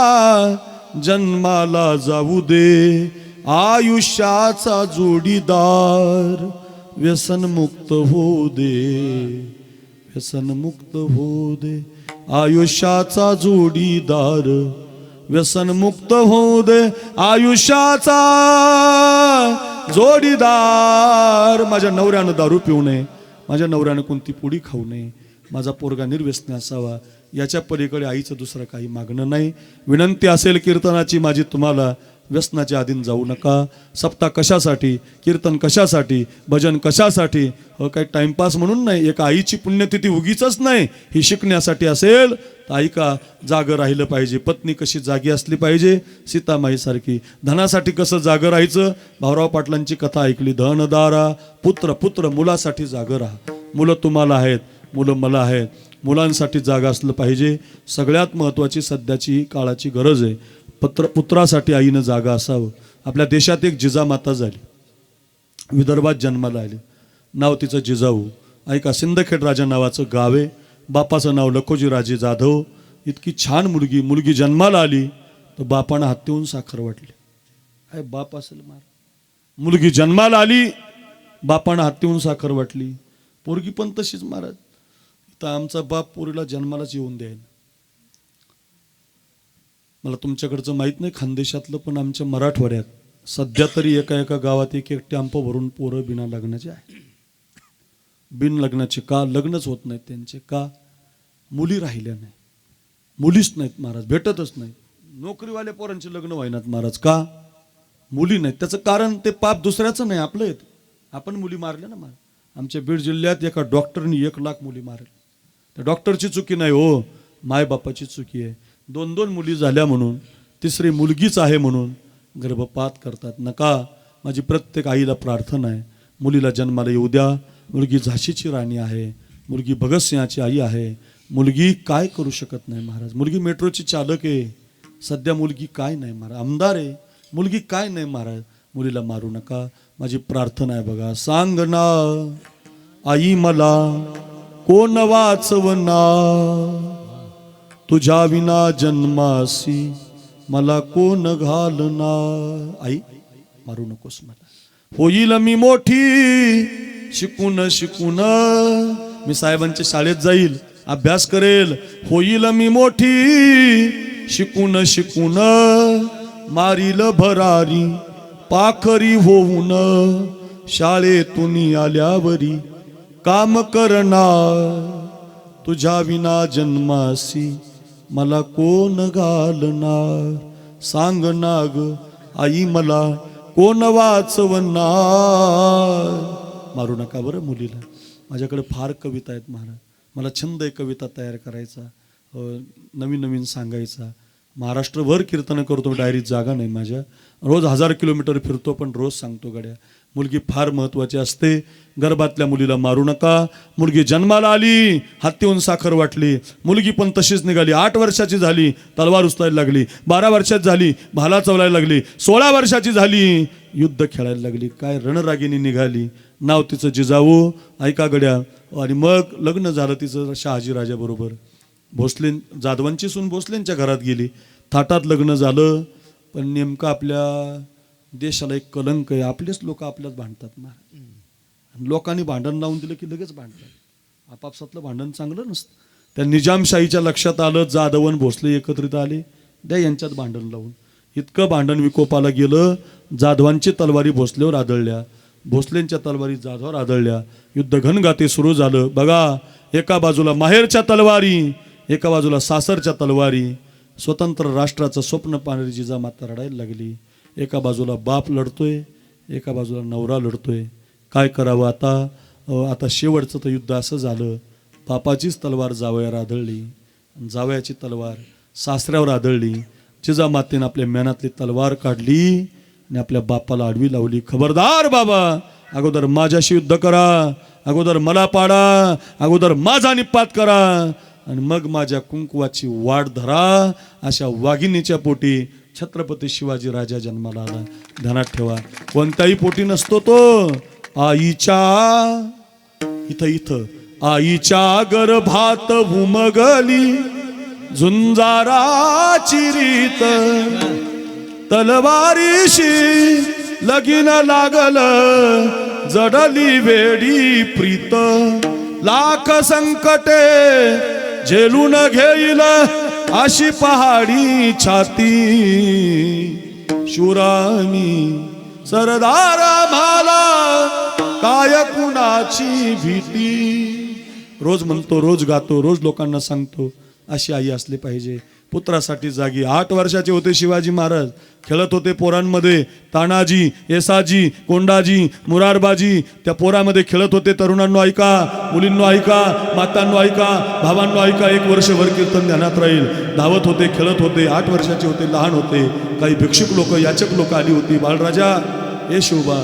जन्माला जाऊ दे. आयुष्याचा जोडीदार व्यसनमुक्त होऊ दे, व्यसनमुक्त होऊ दे. आयुष्याचा जोडीदार व्यसनमुक्त होऊ दे, आयुष्याचा जोडीदार. माझ्या नवऱ्यानं दारू पिऊ नये, माझ्या नवऱ्यानं कोणती पोळी खाऊ नये, माझा पोरगा निर्व्यसनी असावा. याच्या पलीकडे आईचं दुसरं काही मागणं नाही. विनंती असेल कीर्तनाची माझी तुम्हाला, व्यसनाच्या अधीन जाऊ नका. सप्ताह कशासाठी, कीर्तन कशासाठी, भजन कशासाठी? काही टाइमपास म्हणून नाही. एका आईची पुण्यतिथी उगीच नाही, ही शिकण्यासाठी असेल तर ऐका. जागं राहिलं पाहिजे. पत्नी कशी जागी असली पाहिजे, सीतामाईसारखी. धनासाठी कसं जागं राहायचं, भाऊराव पाटलांची कथा ऐकली. धनदारा पुत्र पुत्र, मुलासाठी जागं राहा. मुलं तुम्हाला आहेत, मुलं मला आहेत. मुलांसाठी जागा असलं पाहिजे. सगळ्यात महत्त्वाची सध्याची काळाची गरज आहे. पुत्रासाठी आईनं जागा असावं. आपल्या देशात एक जिजामाता झाली, विदर्भात जन्माला आली. नाव तिचं जिजाऊ. ऐका, सिंदखेड राजा नावाचं गाव आहे. बापाचं नाव लखोजीराजे जाधव. इतकी छान मुलगी जन्माला आली तर बापानं हात साखर वाटली. काय बाप असेल मार. मुलगी जन्माला आली, बापानं हात साखर वाटली. पोरगी पण तशीच महाराज. तर आमचा बाप पोरीला जन्मालाच येऊन द्यायला. मला तुमच्याकडचं माहीत नाही खानदेशातलं, पण आमच्या मराठवाड्यात सध्या तरी एका गावात एक टेम्पो भरून पोरं बिना लग्नाचे आहे. बिन लग्नाचे. का लग्नच होत नाहीत त्यांचे? का? मुली राहिल्या नाही, मुलीच नाहीत महाराज, भेटतच नाहीत. नोकरीवाल्या पोरांचे लग्न व्हायनात महाराज. का? मुली नाहीत. त्याचं कारण ते पाप दुसऱ्याचं नाही, आपलं येत. आपण मुली मारल्या ना महाराज. आमच्या बीड जिल्ह्यात एका डॉक्टरनी 1 लाख मुली मारल्या. त्या डॉक्टरची चुकी नाही हो, मायबापाची चुकी आहे. 2 मुली झाल्या म्हणून, तिसरी मुलगीच आहे म्हणून गर्भपात करतात. नका. माझी प्रत्येक आईला प्रार्थना आहे, मुलीला जन्माला येऊ द्या. मुलगी झाशीची राणी आहे, मुलगी भगतसिंहाची आई आहे. मुलगी काय करू शकत नाही महाराज. मुलगी मेट्रोची चालक आहे. सध्या मुलगी काय नाही महाराज, आमदार आहे. मुलगी काय नाही महाराज. मुलीला मारू नका. माझी प्रार्थना आहे बघा. सांग ना आई मला कोण वाचवना, तुझ्या विना जन्मासी मला कोण घालना. आई मारू नकोस मला. होईल मी मोठी शिकून शिकून, मी साहेबांच्या शाळेत जाईल, अभ्यास करेल. होईल मी मोठी शिकून शिकून, मारील भरारी पाखरी होऊन, शाळेतून आल्यावरी काम करणार. तुझ्या विना जन्मासी मला कोण घालणार. सांग ना ग आई मला कोण वाचवणार. मारू नका बरं मुलीला. माझ्याकडे फार कविता आहेत महाराज. मला छंद आहे कविता तयार करायचा, नवीन नवीन सांगायचा. महाराष्ट्रभर कीर्तन करतो, डायरीत जागा नाही माझ्या. रोज 1000 किलोमीटर फिरतो, पण रोज सांगतो गड्या. मुलगी फार महत्त्वाची असते. गर्भातल्या मुलीला मारू नका. मुलगी जन्माला आली, हत्तीहून साखर वाटली. मुलगी पण तशीच निघाली. 8 वर्षाची झाली, तलवार उचलायला लागली. 12 वर्षाची झाली, भाला चवलायला लागली. 16 वर्षाची झाली, युद्ध खेळायला लागली. काय रणरागिणी निघाली. नाव तिचं जिजाऊ. ऐका गड्या. आणि मग लग्न झालं तिचं शहाजी राजाबरोबर. भोसले जाधवांची सून भोसलेंच्या घरात गेली. थाटात लग्न झालं. पण नेमकं आपल्या देशाला एक कलंक आहे. आपलेच लोक आपल्याच भांडतात ना. लोकांनी भांडण लावून दिलं की लगेच भांडतात. आपापसातलं भांडण चांगलं नसतं. त्या निजामशाहीच्या लक्षात आलं. जाधव आणि भोसले एकत्रित आले. द्या यांच्यात भांडण लावून. इतकं भांडण विकोपाला गेलं. जाधवांची तलवारी भोसलेवर आदळल्या, भोसलेंच्या तलवारी जाधवावर आदळल्या. युद्ध घनघाती सुरू झालं. बघा, एका बाजूला माहेरच्या तलवारी, एका बाजूला सासरच्या तलवारी. स्वतंत्र राष्ट्राचं स्वप्न पाहणारी जिजामाता रडायला लागली. एका बाजूला बाप लढतोय, एका बाजूला नवरा लढतोय. काय करावं आता? आता शेवटचं तर युद्ध असं झालं. बापाचीच तलवार जावयावर आदळली, जावयाची तलवार सासऱ्यावर आदळली. जिजामातेनं आपल्या मेनातली तलवार काढली आणि आपल्या बापाला आडवी लावली. खबरदार बाबा, अगोदर माझ्याशी युद्ध करा, अगोदर मला पाडा, अगोदर माझा निपात करा आणि मग माझ्या कुंकवाची वाट धरा. अशा वाघिणीच्या पोटी छत्रपती शिवाजी राजा जन्माला आला. ध्यानात ठेवा, कोणत्याही पोटी नसतो तो. आईच्या इथं आईच्या गर्भात उमगली झुंजाराची रीत. तलवारीशी लगीन लागलं, जडली वेडी प्रीत. लाख संकटे झेलून घेईल अशी पहाडी छाती. शूरामी सरदार आम्हाला काय कुणाची भीती. रोज म्हणतो, रोज गातो, रोज लोकांना सांगतो, अशी आई असली पाहिजे. पुत्रासाठी जागी. 8 वर्षाचे होते शिवाजी महाराज. खेळत होते पोरांमध्ये. तानाजी, येसाजी, कोंडाजी, मुरारबाजी त्या पोरामध्ये खेळत होते. तरुणांनो ऐका, मुलींनो ऐका, मातांनो ऐका, भावांनो ऐका. 1 वर्षभर कीर्तन ध्यानात राहील. धावत होते, खेळत होते. 8 वर्षाचे होते, लहान होते. काही भिक्षुक लोक, याचक लोक आली होती. बाळराजा, ए शिवबा,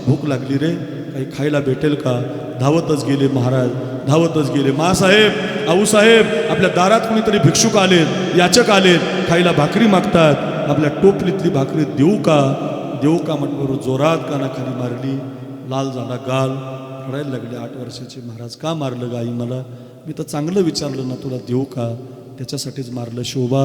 भूक लागली रे, काही खायला भेटेल का? धावतच गेले महाराज, धावतच गेले. मासाहेब, आऊसाहेब, आपल्या दारात कुणीतरी भिक्षुक आलेत, याचक आलेत, खायला भाकरी मागतात. आपल्या टोपलीतली भाकरी देऊ का? देऊ का म्हटल्यावर जोरात कानाखाली मारली. लाल झाला गाल, रडायला लागले. 8 वर्षाचे. महाराज, का मारलं गाई मला? मी तर चांगलं विचारलं ना तुला, देऊ का? त्याच्यासाठीच मारलं. शोभा,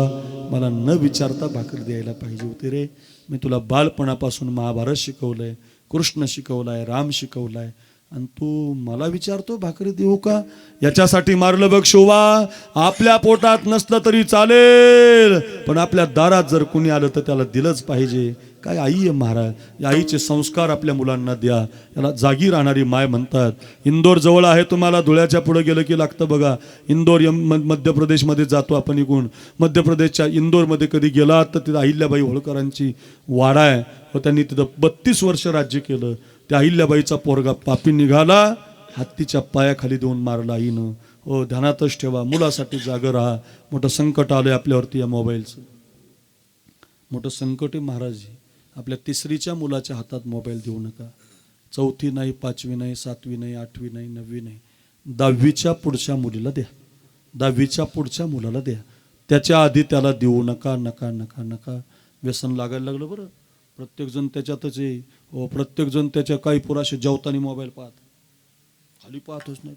मला न विचारता भाकरी द्यायला पाहिजे होती रे. मी तुला बालपणापासून महाभारत शिकवलंय, कृष्ण शिकवलाय, राम शिकवलाय, आणि तू मला विचारतो भाकरी देऊ का? याच्यासाठी मारलं बघ शोभा. आपल्या पोटात नसलं तरी चालेल, पण आपल्या दारात जर कुणी आलं तर त्याला दिलंच पाहिजे. काय आई आहे महाराज. या आईचे संस्कार आपल्या मुलांना द्या. याला जागी राहणारी माय म्हणतात. इंदोर जवळ आहे तुम्हाला. धुळ्याच्या पुढे गेलं की लागतं बघा. इंदोर मध्य प्रदेशमध्ये जातो आपण इकडून. मध्य प्रदेशच्या इंदोरमध्ये कधी गेलात तर तिथं अहिल्याबाई होळकरांची वाडा आहे. व त्यांनी तिथं 32 वर्ष राज्य केलं. त्या अहिल्याबाईचा पोरगा पापी निघाला, हत्तीच्या पायाखाली देऊन मारला आईनं. हो, ध्यानातच ठेवा, मुलासाठी जागं राहा. मोठं संकट आलंय आपल्यावरती या मोबाईलचं. मोठं संकट आहे महाराज. आपल्या 3रीच्या मुलाच्या हातात मोबाईल देऊ नका. 4थी नाही, 5वी नाही, 7वी नाही, 8वी नाही, 9वी नाही, 10वीच्या पुढच्या मुलीला द्या. 10वीच्या पुढच्या मुलाला द्या. त्याच्या आधी त्याला देऊ नका, नका नका नका. व्यसन लागायला लागलं बरं. प्रत्येकजण त्याच्यातच आहे. हो, प्रत्येकजण त्याच्या काही पुराशे जेवताना मोबाईल पाहत, खाली पाहतोच नाही.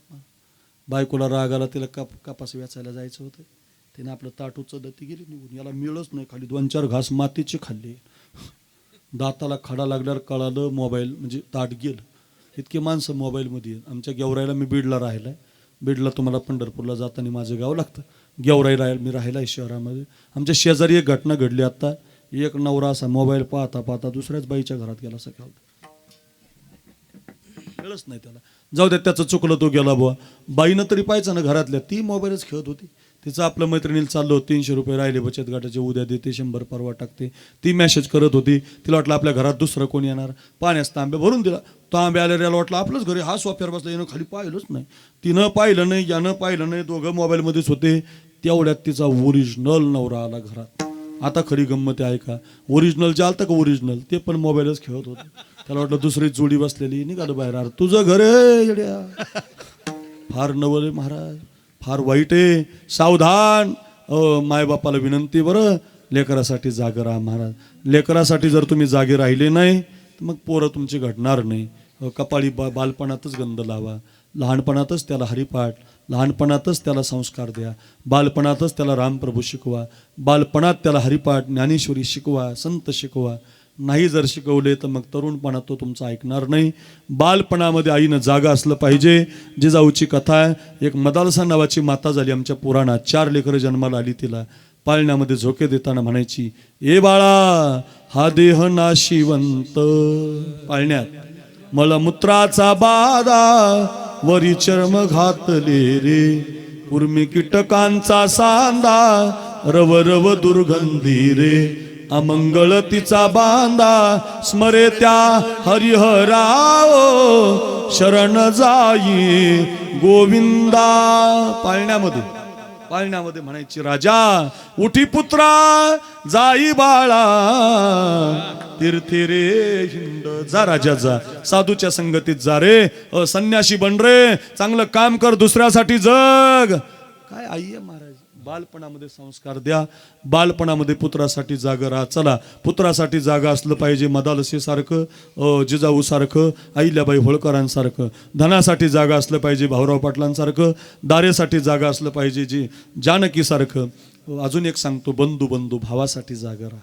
बायकोला राग आला, तिला कापास वेचायला जायचं होतं. तिने आपलं ताट उचललं, ती गेली निघून. याला मिळच नाही. खाली 2-4 घास मातीचे खाल्ले. दाताला खडा लागल्यावर कळालं मोबाईल म्हणजे ताट गेलं. इतके माणसं मोबाईलमध्ये. आमच्या गेवराईला मी बीडला राहिलाय. बीडला तुम्हाला पंढरपूरला जाताना माझं गाव लागतं. गेवराई मी राहिला आहे शहरामध्ये. आमच्या शेजारी एक घटना घडली आता. एक नवरा असा मोबाईल पाहता पाहता दुसऱ्याच बाईच्या घरात गेला. सकाळ कळच नाही त्याला. जाऊ दे, त्याचं चुकलं, तो गेला बुवा. बाईनं तरी पाहायचं ना घरातल्या. ती मोबाईलच खेळत होती. तिचं आपलं मैत्रिणीला चाललं होतं, 300 रुपये राहिले बचत गटाचे, उद्या देते, 100 परवा टाकते. ती मेसेज करत होती. तिला वाटलं आपल्या घरात दुसरं कोण येणार. पाण्यास तांबे भरून दिला. तांबे आले, याला वाटलं आपलंच घरी. हा सोफ्यावर बसला. यानं खाली पाहिलंच नाही. तिनं पाहिलं नाही, यानं पाहिलं नाही. दोघं मोबाईलमध्येच होते. तेवढ्यात तिचा ओरिजिनल नवरा आला घरात. आता खरी गंमत आहे का, ओरिजिनल जे आलतं का ओरिजिनल ते पण मोबाईलच खेळत होतं. त्याला वाटलं दुसरी जोडी बसलेली, निघालं बाहेर. अरे तुझं घर आहे येड्या. फार नवल आहे महाराज, फार वाईट आहे. सावधान. मायबापाला विनंती, बरं लेकरासाठी जागे राहा महाराज. लेकरासाठी जर तुम्ही जागे राहिले नाही तर मग पोरं तुमची घडणार नाही. कपाळी बालपणातच गंध लावा, लहानपणातच त्याला हरिपाठ, लहानपणातच त्याला संस्कार द्या, बालपणातच त्याला रामप्रभू शिकवा, बालपणात त्याला हरिपाठ ज्ञानेश्वरी शिकवा, संत शिकवा. नाही जर शिकवले तर मग तरुणपणात तो तुमचा ऐकणार नाही. बालपणामध्ये आईनं जागा असलं पाहिजे. जिजाऊची कथा आहे. एक मदालसा नावाची माता झाली आमच्या पुराणात. 4 लेकरं जन्माला आली तिला. पाळण्यामध्ये झोके देताना म्हणायची, ए बाळा हा देह नाशिवंत. पाळण्यात मलमूत्राचा बाधा वरी चर्म घातले रे, उर्मी कीटकांचा सांदा रव रव दुर्गंधी रे, अमंगळ तिचा बांधा स्मरे त्या हरिहराओ शरण जाई गोविंदा. पाळण्यामध्ये म्हणायची, राजा उठी पुत्रा जाई बाळा तीर्थी रे हिंड. जा राजा जा, साधूच्या संगतीत जा रे, संन्यासी बन रे, चांगलं काम कर, दुसऱ्यासाठी जग. काय आई आहे महाराज. बालपणामध्ये संस्कार द्या, बालपणामध्ये पुत्रासाठी जागा राहा. चला पुत्रासाठी जागा असलं पाहिजे. मदालसेसारखं, जिजाऊसारखं, अहिल्याबाई होळकरांसारखं. धनासाठी जागा असलं पाहिजे भाऊराव पाटलांसारखं. दारेसाठी जागा असलं पाहिजे जी जानकीसारखं. अजून एक सांगतो, बंधू भावासाठी जागा राहा.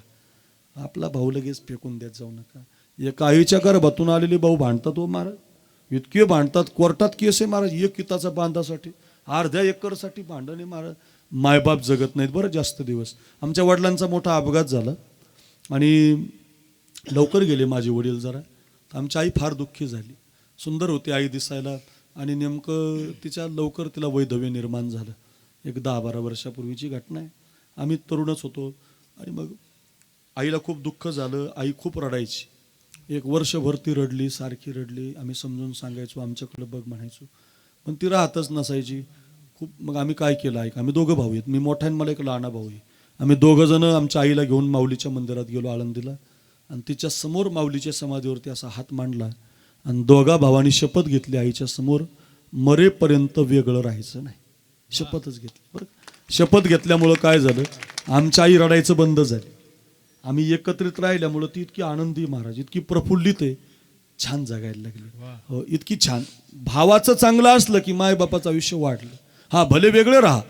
आपला भाऊ लगेच फेकून देत जाऊ नका. एका आईच्या गर्भातून आलेले भाऊ भांडतात हो महाराज, इतके भांडतात. कोर्टात केस आहे महाराज, 1 किताचा बांधासाठी, अर्ध्या एकरसाठी भांडण आहे महाराज. मायबाप जगत नाहीत बरं जास्त दिवस. आमच्या वडिलांचा मोठा अपघात झाला आणि लवकर गेले माझे वडील जरा. आमची आई फार दुःखी झाली. सुंदर होती आई दिसायला आणि नेमकं लवकर तिला वैधव्य निर्माण झालं. एक 10-12 वर्षापूर्वीची घटना आहे. आम्ही तरुणच होतो आणि मग आईला खूप दुःख झालं. आई खूप रडायची. 1 वर्षभर ती रडली, सारखी रडली. आम्ही समजून सांगायचो, आमच्याकडे बघ म्हणायचो, पण ती राहतच नसायची खूप. मग आम्ही काय केलं ऐका, आम्ही 2 भाऊ आहेत, मी मोठा आणि मला एक लहान भाऊ आहे. आम्ही 2 जण आमच्या आईला घेऊन माऊलीच्या मंदिरात गेलो आळंदीला आणि तिच्या समोर माऊलीच्या समाधीवरती असा हात मांडला आणि 2 भावांनी शपथ घेतली आईच्या समोर, मरेपर्यंत वेगळं राहायचं नाही. शपथच घेतली बरं. शपथ घेतल्यामुळं काय झालं, आमच्या आई रडायचं बंद झाली. आम्ही एकत्रित राहिल्यामुळं ती इतकी आनंदी महाराज, इतकी प्रफुल्लित आहे, छान जगायला लागली. इतकी छान. भावाचं चांगलं असलं की मायबापाचं आयुष्य वाढलं. हा भले वेगळे राहा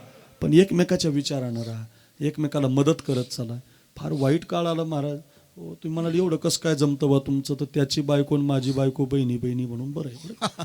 पण एकमेकाच्या विचारानं राहा, एकमेकाला मदत करत चला. फार वाईट काळ आला महाराज. हो तुम्ही म्हणाले एवढं कसं काय जमतं बा तुमचं, तर त्याची बायको आणि माझी बायको बहिणी बहिणी म्हणून बरं आहे. बरं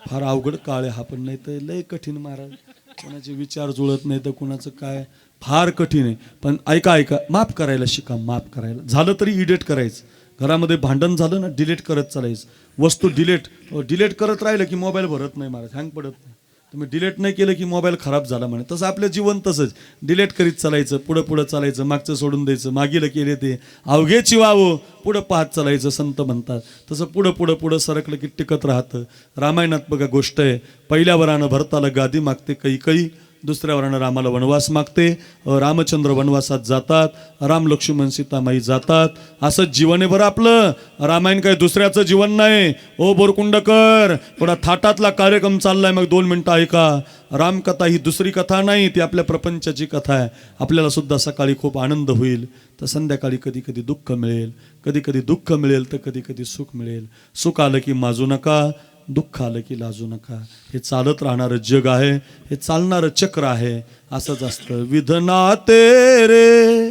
फार अवघड काळ आहे हा, पण नाही तर लय कठीण महाराज. कोणाचे विचार जुळत नाही तर कुणाचं काय, फार कठीण आहे. पण ऐका, माफ करायला शिका. माफ करायला झालं तरी इडिट करायचं. घरामध्ये भांडण झालं ना, डिलीट करत चालायचं. वस्तू डिलीट करत राहिलं की मोबाईल भरत नाही महाराज, हँग पडत नाही. तुम्ही डिलीट नाही केलं की मोबाईल खराब झाला म्हणे. तसं आपलं जीवन तसंच डिलीट करीत चालायचं, पुढं चालायचं, मागचं सोडून द्यायचं, मागील केले ते अवघे चिवावं, पुढं पाहत चालायचं संत म्हणतात. तसं पुढं सरकलं की टिकत राहतं. रामायणात बघा गोष्ट आहे, पहिल्या वरानं भरताला गादी मागते कैकई, दुसऱ्या वरानं रामाला वनवास मागते. रामचंद्र वनवासात जातात, राम लक्ष्मण सीतामाई जातात. असंच जीवन आहे बरं आपलं. रामायण काय दुसऱ्याचं जीवन नाही. ओ बोरकुंडकर, थोडा थाटातला कार्यक्रम चाललाय, मग 2 मिनिटं ऐका. रामकथा ही दुसरी कथा नाही, ती आपल्या प्रपंचाची कथा आहे. आपल्याला सुद्धा सकाळी खूप आनंद होईल तर संध्याकाळी कधी कधी दुःख मिळेल, कधी कधी दुःख मिळेल तर कधी कधी सुख मिळेल. सुख आलं की माजू नका, दुःख आलं की लाजू नका. हे चालत राहणारं जग आहे, हे चालणारं चक्र आहे. असंच असतं. विधना तेरे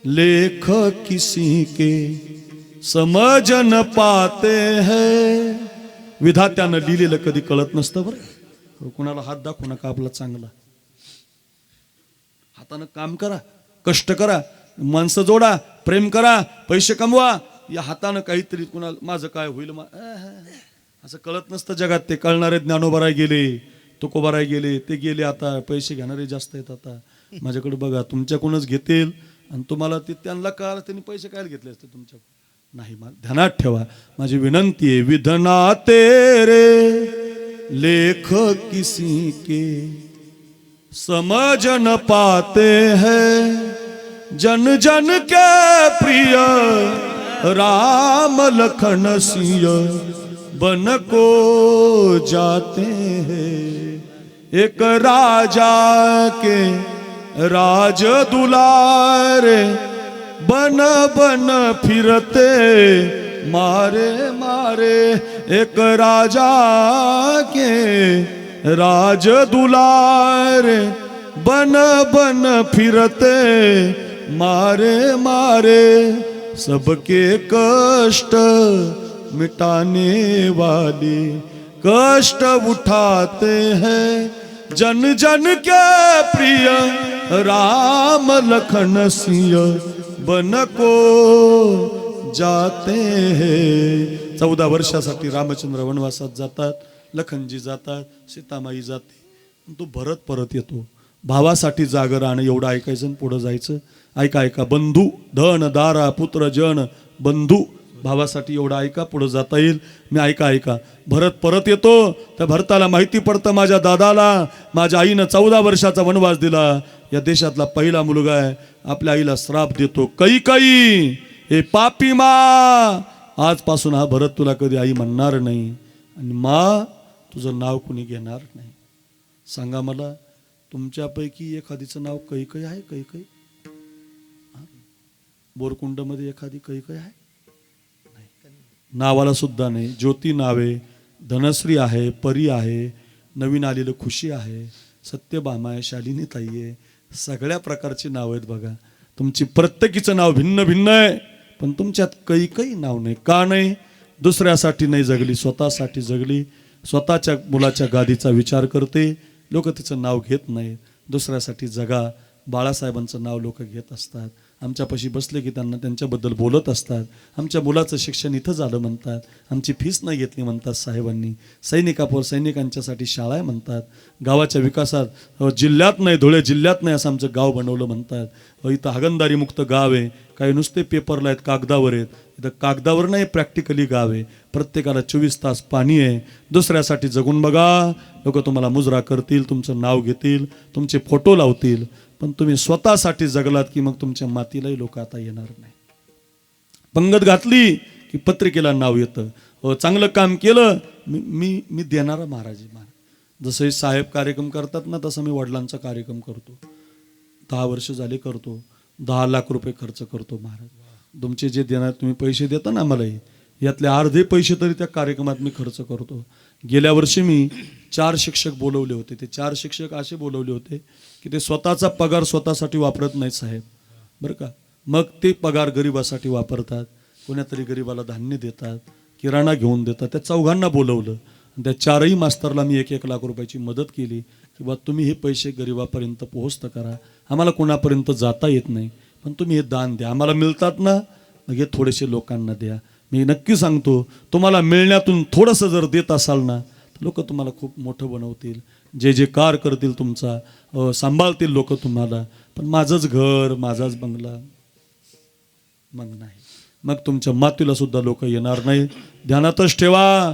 लेख किसी के समझ न पाते हैं. विधात्यानं लिहिलेलं कधी कळत नसतं बरं. कुणाला हात दाखवू नका आपला चांगला. हातानं काम करा, कष्ट करा, माणसं जोडा, प्रेम करा, पैसे कमवा. या हातानं काहीतरी कुणाला माझं काय होईल असं कळत नसतं जगात. ते कळणारे ज्ञानोबाराय गेले, तुकोबाराय गेले, ते गेले. आता पैसे घेणारे जास्त आहेत. आता माझ्याकडे बघा, तुमच्याकडूनच घेतील आणि तुम्हाला ते त्यांना कळालं त्यांनी पैसे काय घेतले असते तुमच्याकडून नाही. ध्यानात ठेवा, माझी विनंती आहे. विधना तेरे लेख किसी के समझ न पाते हैं, जन जन के प्रिय राम लखन सिंह बन को जाते हैं। एक राजा के राज दुलारे बन बन फिरते मारे मारे। एक राजा के राज दुलारे बन बन फिरते मारे मारे। सबके कष्ट मिटाने वाले कष्ट उठाते हैं। जन जन के प्रिय राम लखन सिंह बन को जाते हैं। 14 वर्षासाठी रामचंद्र वनवासात जातात, लखनजी जातात, सीतामाई जाते, तो भरत परत येतो। भावासाठी जागर राहणं एवढं ऐकायचं आणि पुढं जायचं। ऐका ऐका, बंधू धन दारा पुत्र जन बंधू, भावासाठी एवढं ऐका, पुढं जाता येईल। मी ऐका ऐका, भरत परत येतो, त्या भरताला माहिती पडतं माझ्या दादाला माझ्या आईनं 14 वर्षाचा वनवास दिला, या देशातला पहिला मुलगा आहे। आपल्या आईला श्राप देतो, कैकई हे पापी मा, आजपासून हा भरत तुला कधी आई म्हणणार नाही आणि मा तुझं नाव कुणी घेणार नाही। सांगा मला, तुमच्यापैकी एखादीचं नाव कैकई आहे? कैकई बोरकुंडमध्ये एखादी कैकई आहे? नावाला सुद्धा नाही। ज्योती नावे, धनश्री आहे, परी आहे, नवीन आलेलं खुशी आहे, सत्यभामा आहे, शालिनी ताई आहे, सगळ्या प्रकारची नाव आहेत बघा। तुमची प्रत्येकीचं नाव भिन्न भिन्न आहे, पण तुमच्यात कैकई नाव नाही। का नाही? दुसऱ्यासाठी नाही जगली, स्वतःसाठी जगली। स्वतःच्या मुलाच्या गादीचा विचार करते, लोक तिचं नाव घेत नाहीत। दुसऱ्यासाठी जगा, बाळासाहेबांचं नाव लोक घेत असतात। आमच्यापाशी बसले की त्यांना त्यांच्याबद्दल बोलत असतात। आमच्या मुलाचं शिक्षण इथं झालं म्हणतात, आमची फीस नाही घेतली म्हणतात साहेबांनी, सैनिकांच्यासाठी शाळा आहे म्हणतात, गावाच्या विकासात जिल्ह्यात नाही, धुळे जिल्ह्यात नाही असं आमचं गाव बनवलं म्हणतात। इथं हागणदारी मुक्त गाव आहे, काही नुसते पेपरला आहेत, कागदावर आहेत, इथं कागदावर नाही प्रॅक्टिकली गाव आहे। प्रत्येकाला 24 तास पाणी आहे। दुसऱ्यासाठी जगून बघा, लोक तुम्हाला मुजरा करतील, तुमचं नाव घेतील, तुमचे फोटो लावतील, पण तुम्ही स्वतःसाठी जगलात की मग तुमच्या मातीलाही लोक आता येणार नाही। पंगत घातली की पत्रिकेला नाव येतं, चांगलं काम केलं मी देणारा महाराज आहे। जसं हे साहेब कार्यक्रम करतात ना, तसं मी वडिलांचा कार्यक्रम करतो, 10 वर्ष झाले करतो, 10 लाख रुपये खर्च करतो महाराज। तुमचे जे देणार तुम्ही पैसे देता ना आम्हालाही, यातले अर्धे पैसे तरी त्या कार्यक्रमात मी खर्च करतो। गेल्या वर्षी मी 4 शिक्षक बोलवले होते। ते 4 शिक्षक असे बोलवले होते की ते स्वतःचा पगार स्वतःसाठी वापरत नाहीत साहेब, बरं का। मग ते पगार गरिबासाठी वापरतात, कोणातरी गरिबाला धान्य देतात, किराणा घेऊन देतात। त्या 4घांना बोलवलं, त्या 4ही मास्तरला मी 1-1 लाख रुपयाची मदत केली की बा तुम्ही हे पैसे गरिबापर्यंत पोहोचतं करा, आम्हाला कोणापर्यंत जाता येत नाही, पण तुम्ही हे दान द्या, आम्हाला मिळतात ना, मग हे थोडेसे लोकांना द्या। मी नक्की सांगतो, तुम्हाला मिळण्यातून थोडंसं जर देत असाल ना, तर लोक तुम्हाला खूप मोठं बनवतील, जे जे कार करतील, तुमचा सांभाळतील लोक तुम्हाला। पण माझंच घर, माझाच बंगला मग नाही, मग तुमच्या मातीला सुद्धा लोक येणार नाही। ध्यानातच ठेवा,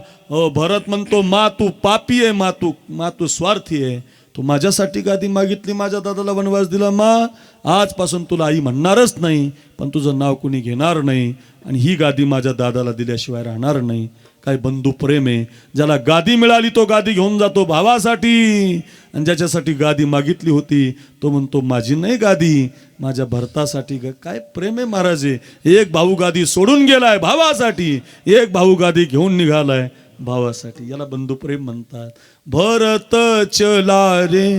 भरत म्हणतो मा तू पापी आहे, मा तू स्वार्थी आहे, तू माझ्यासाठी गादी मागितली, माझ्या दादाला वनवास दिला, मा आजपासून तुला आई म्हणणारच नाही, पण तुझं नाव कुणी घेणार नाही, आणि ही गादी माझ्या दादाला दिल्याशिवाय राहणार नाही। काय बंधू प्रेम आहे, ज्याला गादी मिळाली तो गादी घेऊन जातो भावासाठी, आणि ज्याच्यासाठी गादी मागितली होती तो म्हणतो माझी नाही गादी, माझ्या भरतासाठी। काय प्रेम आहे महाराज। एक भाऊ गादी सोडून गेलाय भावासाठी, एक भाऊ गादी घेऊन निघालाय भावासाठी, याला बंधू प्रेम म्हणतात। भरत चला रे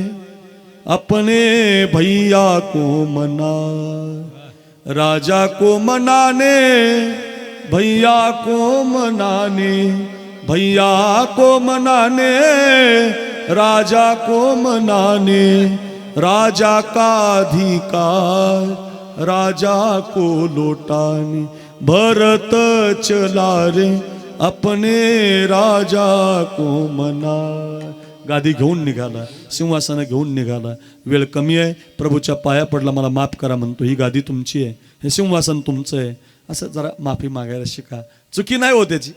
अपने भैया को मना, राजा को मनाने भैया को मनाने, भैया को मनाने राजा को मनाने, राजा का अधिकार राजा को लौटाने। भरत चला रे अपने राजा को मना, गादी घेऊन निघाला, सिंहासन घेऊन निघाला। वेळ कमी आहे, प्रभूच्या पाया पडला, मला माफ करा म्हणतो, ही गादी तुमची आहे, हे सिंहासन तुमचं आहे, असं जरा माफी मागायला शिका। चुकी नाही हो त्याची,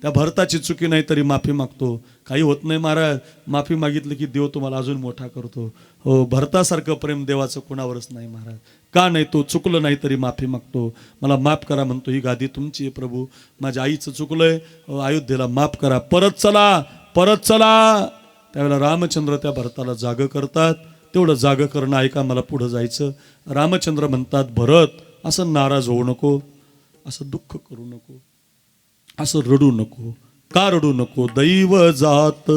त्या भरताची चुकी नाही तरी माफी मागतो, काही होत नाही महाराज, माफी मागितली की देव तुम्हाला अजून मोठा करतो। हो, भरतासारखं प्रेम देवाचं कोणावरच नाही महाराज। का नाही तो चुकलं नाही तरी माफी मागतो. मला माफ करा म्हणतो, ही गादी तुमची आहे प्रभू, माझ्या आईचं चुकलंय, अयोध्येला माफ करा, परत चला परत चला. त्यावेळेला रामचंद्र त्या भरताला जागं करतात. तेवढं जागं करणं ऐका, मला पुढं जायचं. रामचंद्र म्हणतात, भरत असं नाराज होऊ नको, असं दुःख करू नको, असं रडू नको. का रडू नको? दैव जात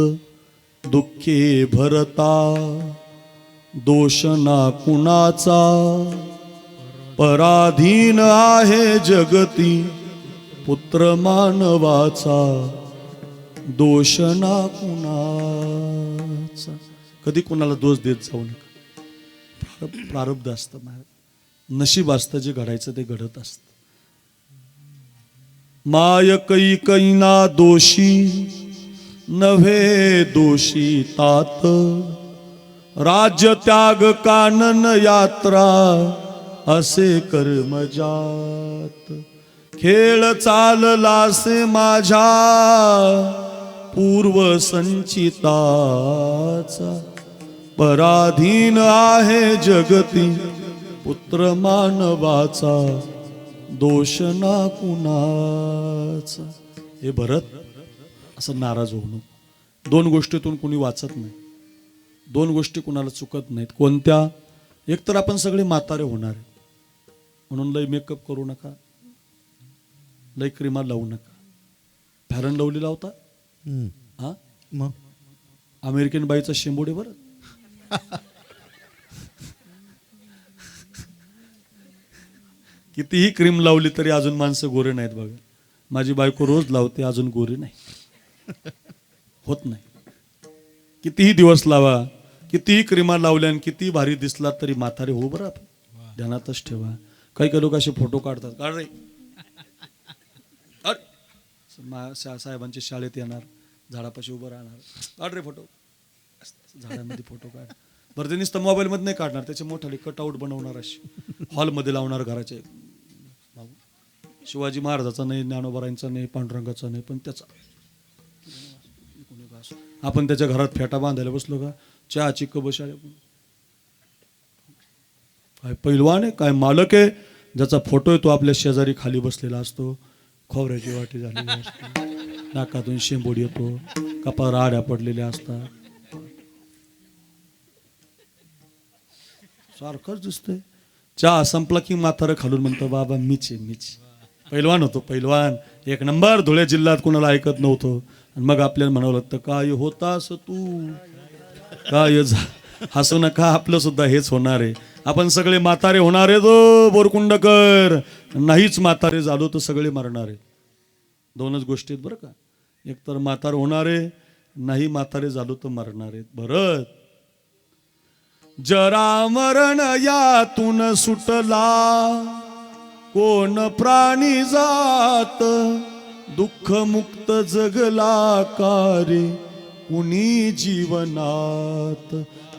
दुःखे भरता, दोष ना कुणाचा, पराधीन आहे जगती पुत्र मानवाचा, दोष ना कुणाचा. कधी कुणाला दोष देत जाऊ नका. प्रारब्ध असतं, नशीब असतं, जे घडायचं ते घडत असतं. माय कैकैना दोषी नव्हे दोषी तात, राज्य त्याग कानन यात्रा असे कर्मजात. खेळ चाललासे माझ्या पूर्व संचिताचा, पराधीन आहे जगती पुत्र मानवाचा, दोष ना कुणाचा. हे भरत असं नाराज होऊ नको. दोन गोष्टीतून कुणी वाचत नाही, दोन गोष्टी कुणाला चुकत नाहीत. कोणत्या? एक तर आपण सगळे म्हातारे होणार आहे, म्हणून लय मेकअप करू नका, लय क्रीमा लावू नका. फॅरन लवली लावता हा, मग अमेरिकन बाईचा शेंबुडे बरं. कितीही क्रीम लावली तरी अजून माणसं गोरे नाहीत बघा. माझी बायको रोज लावते, अजून गोरी नाही, होत नाही. कितीही दिवस लावा, कितीही क्रीमा लावल्या आणि कितीही भारी दिसला तरी म्हातारे हो बरं. आपण ध्यानातच ठेवा. काही काही लोक असे फोटो काढतात, काढ रे, साहेबांच्या शाळेत येणार, झाडापाशी उभं राहणार, काढ रे फोटो, झाडामध्ये फोटो काढ. बरं, ते नुसतं मोबाईलमध्ये नाही काढणार, त्याचे मोठाले कटआउट बनवणार, अशी हॉलमध्ये लावणार घराचे. शिवाजी महाराजाचा नाही, ज्ञानोबारायांचा नाही, पांडुरंगाचा नाही, पण त्याचा. आपण त्याच्या घरात फेटा बांधायला बसलो का, चहाची कबशाळे, काय पैलवान आहे, काय मालक आहे, ज्याचा फोटो आहे तो आपल्या शेजारी खाली बसलेला असतो, खोबऱ्याची वाटी झालेली असते, नाकातून शेंबूड येतो, कपाळ आड्या पडलेल्या असतात, सारखंच दिसतंय. चहा संपला की म्हातारं खालून म्हणतो, बाबा मीच आहे, मीच. पैलवान होतो, पैलवान एक नंबर. धुळे जिल्ह्यात कुणाला ऐकत नव्हतो. आणि मग आपल्याला म्हणावं लागतं, काय होतास तू, काय हसू नका, आपलं सुद्धा हेच होणार आहे. आपण सगळे म्हातारे होणार आहे. तो बोरकुंडकर, नाहीच म्हातारे झालो तर सगळे मरणार आहे. दोनच गोष्टी आहेत बरं का. एक तर म्हातार होणारे, नाही म्हातारे झालो तर मरणार आहेत. भरत जरा मरण यातून सुटला, कोण प्राणी जात, दुःख मुक्त जगला कारे कुणी जीवनात.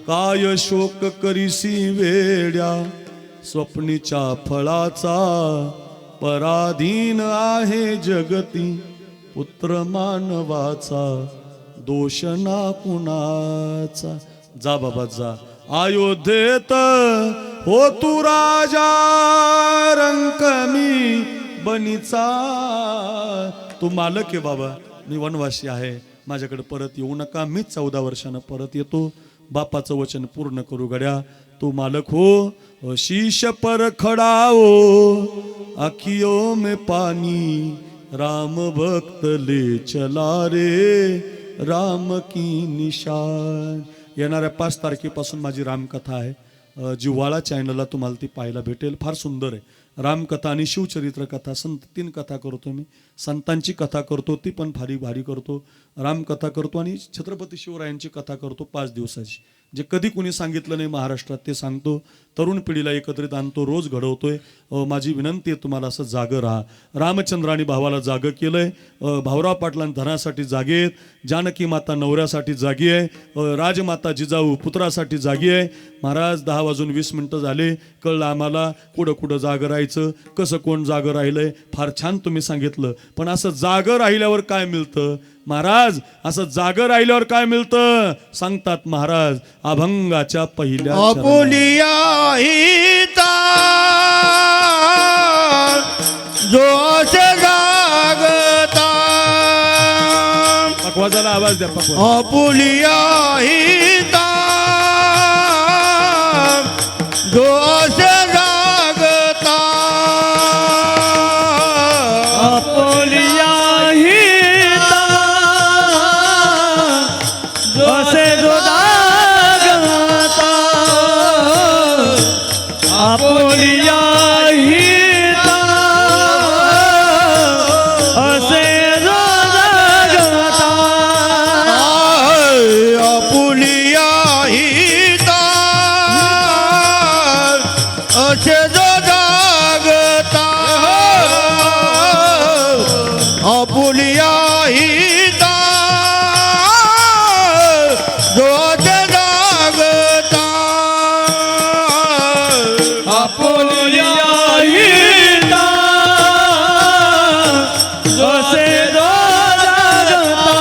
काय शोक करीसी वेड्या स्वप्नीच्या फळाचा, पराधीन आहे जगती पुत्र मानवाचा, दोष ना कुणाचा. जा बाबा जा, अयोध्येत हो तू राजा, रंक मी बनीचा. तू मालक आहे बाबा, मी वनवासी आहे, माझ्याकडे परत येऊ नका. मी 14 वर्षानं परत येतो, बापाचं वचन पूर्ण करू गड्या. तू मालक हो, शीश पर खड़ा हो, आखियों में पानी, राम भक्त ले चला रे, राम की निशान. येणाऱ्या 5 तारखेपासून माझी रामकथा आहे, जिव्हाळा चॅनलला तुम्हाला ती पाहायला भेटेल. फार सुंदर आहे. रामकथा आणि शिवचरित्र कथा, संत 3 कथा करतो मी. संतांची कथा करतो, ती पण फारी भारी करतो. रामकथा करतो आणि छत्रपती शिवरायांची कथा करतो 5 दिवसाची. जे कधी कुणी सांगितलं नाही महाराष्ट्रात ते सांगतो. तरुण पिढीला एकत्रित आणतो, रोज घडवतोय. माझी विनंती आहे तुम्हाला, असं जागं राहा. रामचंद्राने भावाला जागं केलंय, भाऊराव पाटलांनी धनासाठी जागे आहेत, जानकी माता नवऱ्यासाठी जागी आहे, राजमाता जिजाऊ पुत्रासाठी जागी आहे. महाराज 10:20 झाले, कळलं आम्हाला कुठं कुठं जागं राहायचं, कसं कोण जागं राहिलंय. फार छान तुम्ही सांगितलं. पण असं जागं राहिल्यावर काय मिळतं महाराज, असं जागं राहिल्यावर काय मिळतं सांगतात महाराज. अभंगाच्या पहिल्या आपुलिया हिता आवाज द्या पप्पा. आपुलिया हिता दोष जागता आपुलिया हिता दोष जागता आपुलिया हिता असे जो जागता आपुलिया हिता असे जो जागता आपुलिया हिता जो जागता आपुलिया हिता जसे जो जागता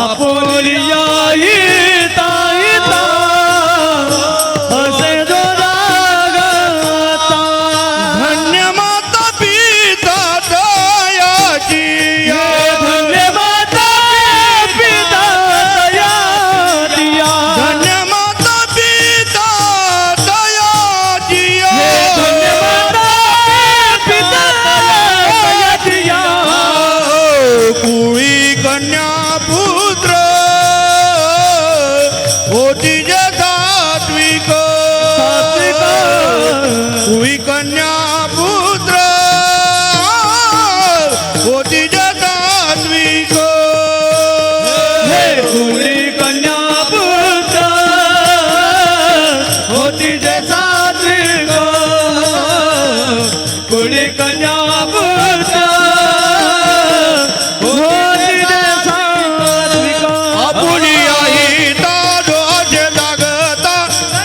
आपुलिया हिता हिता असे जो जागता धन्य माता पिता दयाची धन्य माता पिता दयाची धन्य माता पिता दयाची धन्य माता पिता दयाची कुळी कन्या पुत्र होती जे सात्विक कुळी कन्या पुत्र होती जे सात्विक कुळी कन्या पुत्र होती जे सात्विक कुळी कन्या पुत्र होती जे सात्विक आपुलिया हिता दोष जागता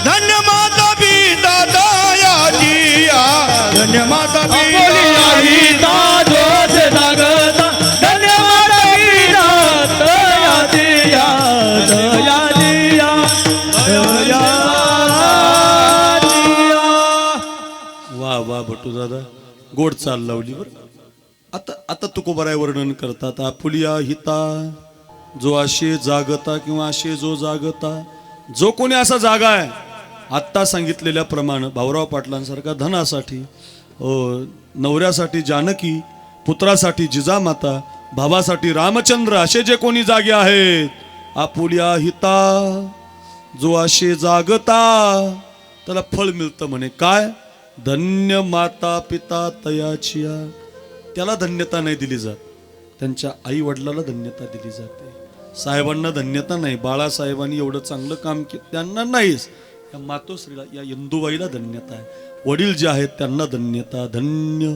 धन्य माता पिता दयाची धन्य माता आपुलिया हिता दोष जागता धन्य माता पिता दयाची दयाची वा वा भटू दादा गोड चाल लावली बर. आता आता तुकोबराय वर्णन करतात. आपुलिया हिता जो आशे जागता किंवा आशे जो जागता जो कोणी असा जागा आहे आत्ता सांगितलेल्या प्रमाणे भाऊराव पाटलांसारखा धनासाठी नवऱ्यासाठी जानकी पुत्रासाठी जिजामाता भावासाठी रामचंद्र असे जे कोणी जागे आहेत आपुलिया हिता जो आशे जागता त्याला फळ मिळतं म्हणे. काय धन्य माता पिता तयाचिया त्याला धन्यता नाही दिली जात. त्यांच्या आई वडिलाला धन्यता दिली जाते. साहेबांना धन्यता नाही. बाळासाहेबांनी एवढं चांगलं काम केलं त्यांना नाहीच. या मातोश्रीला या इंदुबाईला धन्यता आहे. वडील जे आहेत त्यांना धन्यता. धन्य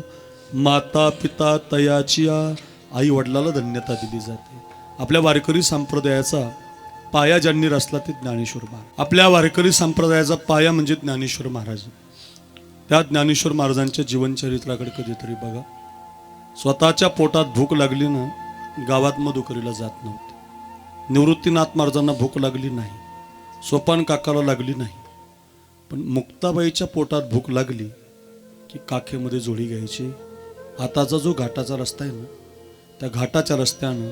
माता पिता तयाचिया आई वडिलाला धन्यता दिली जाते. आपल्या वारकरी संप्रदायाचा पाया ज्यांनी रचला ते ज्ञानेश्वर महाराज. आपल्या वारकरी संप्रदायाचा पाया म्हणजे ज्ञानेश्वर महाराज. त्या ज्ञानेश्वर महाराजांच्या जीवनचरित्राकडे कधीतरी बघा. स्वतःच्या पोटात भूक लागली ना गावात मधुकरीला जात नव्हते. निवृत्तीनाथ महाराजांना भूक लागली नाही. सोपान काकाला लागली नाही. पण मुक्ताबाईच्या पोटात भूक लागली की काखेमध्ये जोडी घ्यायची. आताचा जो घाटाचा रस्ता आहे ना त्या घाटाच्या रस्त्यानं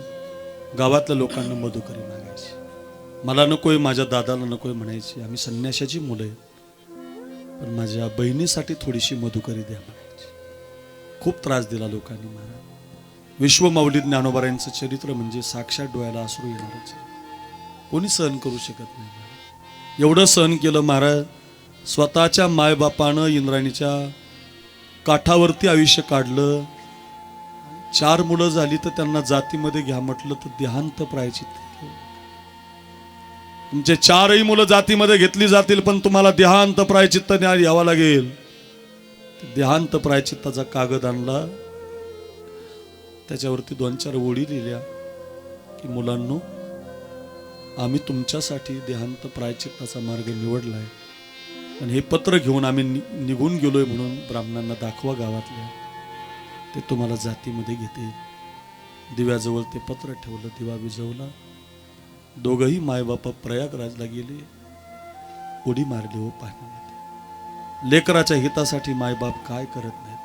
गावातल्या लोकांना मधुकरी मागायची. मला नकोय माझ्या दादाला नकोय म्हणायची. आम्ही संन्याशाची मुलं आहे पण माझ्या बहिणीसाठी थोडीशी मधुकरी द्या म्हणायची. खूप त्रास दिला लोकांनी महाराज. विश्वमाऊली ज्ञानोबारायांचं चरित्र म्हणजे साक्षात डोळ्याला अश्रू येणारच. कोणी सहन करू शकत नाही. एवढं सहन केलं महाराज. स्वतःच्या मायबापानं इंद्रायणीच्या काठावरती आयुष्य काढलं. 4 मुलं झाली तर त्यांना जातीमध्ये घ्या म्हटलं तर देहांत प्रायचित्त. तुमचे 4ही मुलं जातीमध्ये घेतली जातील पण तुम्हाला देहांत प्रायचित्त न्याय यावा लागेल. देहांत प्रायचित्ताचा कागद आणला. त्याच्यावरती 2-4 ओळी लिहिल्या की मुलांनो आम्ही तुमच्यासाठी देहांत प्रायचित्ताचा मार्ग निवडलाय आणि हे पत्र घेऊन आम्ही निघून गेलोय म्हणून ब्राह्मणांना दाखवा गावातल्या. ते तुम्हाला जातीमध्ये घेते. दिव्याजवळ ते पत्र ठेवलं. दिवा विझवला. दोघंही मायबापा प्रयागराजला गेले. उडी मारली हो पाण्यामध्ये. लेकराच्या हितासाठी मायबाप काय करत नाहीत.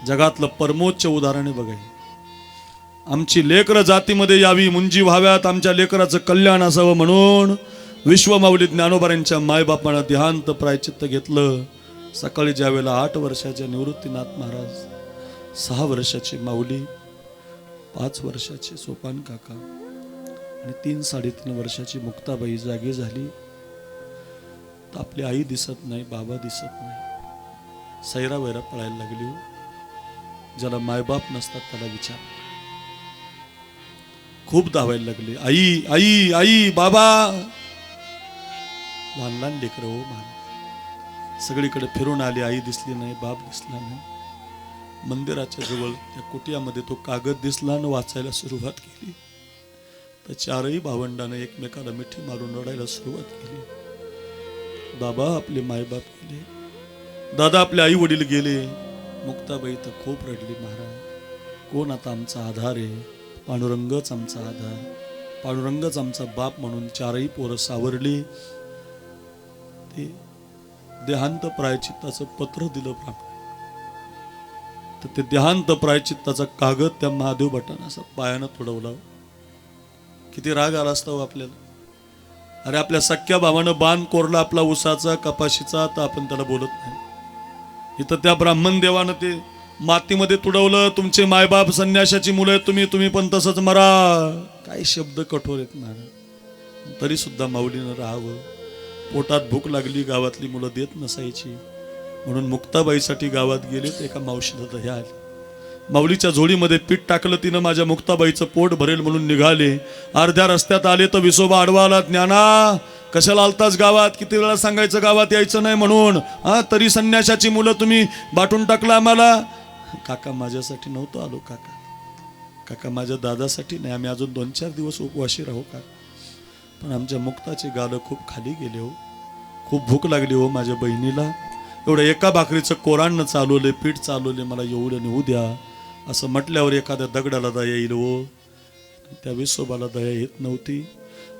जगातलं परमोच्च उदाहरण बघा. आमची लेकरं जातीमध्ये यावी, मुंजी व्हाव्यात, आमच्या लेकराचं कल्याण असावं म्हणून विश्वमाऊली ज्ञानोबारांच्या मायबापानं देहांत प्रायचित्त घेतलं. सकाळी ज्यावेळेला 8 वर्षाच्या निवृत्तीनाथ महाराज, 6 वर्षाची माऊली, 5 वर्षाचे सोपान काका आणि 3-3.5 वर्षाची मुक्ताबाई जागी झाली तर आपली आई दिसत नाही, बाबा दिसत नाही. सैरा वैरा पळायला लागली. ज्याला मायबाप नसतात त्याला विचार. खूप धावायला लागले, आई आई आई बाबा. लहान लहान लेकरं हो मान. सगळीकडे फिरून आली, आई दिसली नाही, बाप दिसला नाही. मंदिराच्या जवळ त्या कुटियामध्ये तो कागद दिसला आणि वाचायला सुरुवात केली. तर 4ही भावंडाने एकमेकाला मिठी मारून रडायला सुरुवात केली. बाबा आपले मायबाप गेले, दादा आपले आई वडील गेले. मुक्ताबाई तर खूप रडली. महाराज कोण आता आमचा आधार आहे? पांडुरंगच आमचा आधार, पांडुरंगच आमचा बाप म्हणून 4ही पोरं सावरली. ते देहांत प्रायचित्ताचं पत्र दिलं ब्राह्मण. तर ते देहांत प्रायचित्ताचा कागद त्या महादेव भटानं असं पायानं तुडवला. किती राग आला असता हो आपल्याला. अरे आपल्या सख्या भावानं बाण कोरला आपला उसाचा कपाशीचा, तर आपण त्याला बोलत नाही. इथं त्या ब्राह्मण देवानं ते मातीमध्ये तुडवलं. तुमचे मायबाप संन्याशाची मुलं आहेत तुम्ही, तुम्ही पण तसंच मरा. काही शब्द कठोर आहेत ना, तरी सुद्धा माऊलीनं राहावं. पोटात भूक लागली, गावातली मुलं देत नसायची म्हणून मुक्ताबाईसाठी गावात गेले. तर एका मावशीला दह्या आली. माऊलीच्या झोळीमध्ये पीठ टाकलं तिनं, माझ्या मुक्ताबाईचं पोट भरेल म्हणून निघाले. अर्ध्या रस्त्यात आले तर विसोबा आडवा आला. ज्ञाना कशाला आलताच गावात? किती वेळा सांगायचं गावात यायचं नाही म्हणून, तरी संन्याशाची मुलं तुम्ही बाटून टाकला आम्हाला. काका माझ्यासाठी नव्हतं आलो काका, काका माझ्या दादासाठी नाही. आम्ही अजून 2-4 दिवस उपवाशी राहू का? पण आमच्या मुक्ताचे गालं खूप खाली गेले हो. खूप भूक लागली हो माझ्या बहिणीला. एवढं एका भाकरीचं कोरांना चालवले, पीठ चालवले, मला एवढं नेऊ द्या असं म्हटल्यावर एखाद्या दगडाला दया येईल हो. त्या विसोबाला दया येत नव्हती.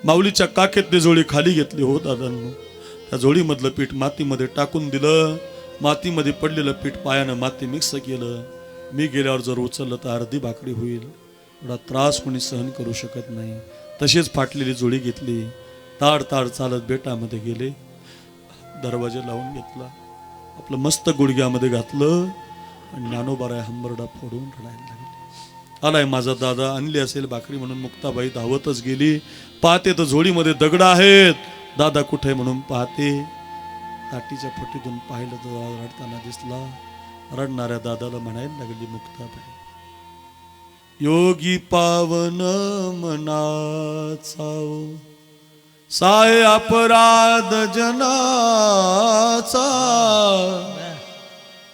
माऊलीच्या काखेतली झोळी खाली घेतली हो दादांनो. त्या झोळीमधलं पीठ मातीमध्ये टाकून दिलं. मातीमध्ये पडलेलं पीठ पायानं माती मिक्स केलं. मी गेल्यावर जर उचललं तर अर्धी भाकरी होईल. एवढा त्रास कोणी सहन करू शकत नाही. तशीच फाटलेली जोडी घेतली. ताड ताड चालत बेटामध्ये गेले. दरवाजा लावून घेतला. आपलं मस्त गुडघ्यामध्ये घातलं आणि ज्ञानोबाराय हंबरडा फोडून रडायला लागले. आलाय माझा दादा, आणली असेल भाकरी म्हणून मुक्ताबाई धावतच गेली. पाहते तर झोळीमध्ये दगड आहेत. दादा कुठे म्हणून पाहते. ताटीच्या फटीतून पाहिलं तर रडताना दिसला. रडणाऱ्या दादाला म्हणायला लागली मुक्ताबाई, योगी पावन मनाचा साय अपराध जनाचा,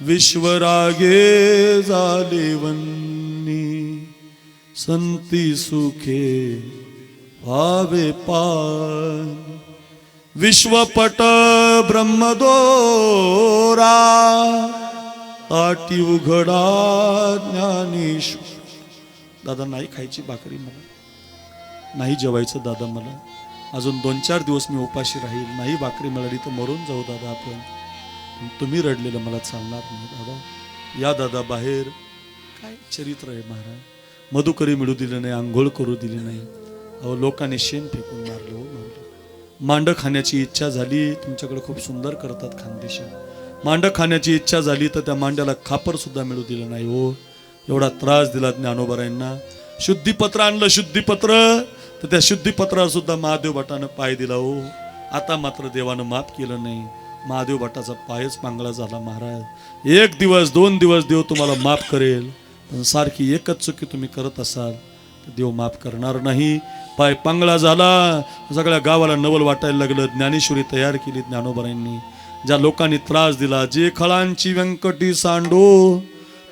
विश्वरागे झाले वन्नी, संती सुखे भावे पान, विश्वपट ब्रह्मदोरा, ताटी उघडा ज्ञानेश्वर. दादा नाही खायची भाकरी मला, नाही जेवायचं दादा मला, अजून 2-4 दिवस मी उपाशी राहील. नाही भाकरी मिळाली तर मरून जाऊ दादा आपण. तुम्ही रडलेलं मला चालणार नाही दादा. या दादा बाहेर. काय चरित्र आहे महाराज. मधुकरी मिळू दिलं नाही, आंघोळ करू दिली नाही. अहो लोकांनी शेण फेकून मारलं हो. मांड खाण्याची इच्छा झाली. तुमच्याकडे खूप सुंदर करतात खानदेशात. मांड खाण्याची इच्छा झाली तर त्या मांड्याला खापर सुद्धा मिळू दिलं नाही हो. एवढा त्रास दिला ज्ञानोबारायांना. शुद्धीपत्र आणलं, शुद्धीपत्र, तर त्या शुद्धीपत्रावर सुद्धा महादेव भटानं पाय दिला हो. आता मात्र देवानं माफ केलं नाही. महादेव भटाचा पायच पांगळा झाला. महाराज 1 दिवस 2 दिवस देव तुम्हाला माफ करेल, पण सारखी एकच चुकी तुम्ही करत असाल तर देव माफ करणार नाही. पाय पांगळा झाला. सगळ्या गावाला नवल वाटायला लागलं. ज्ञानेश्वरी तयार केली ज्ञानोबारायांनी. ज्या लोकांनी त्रास दिला, जे खळांची व्यंकटी सांडो,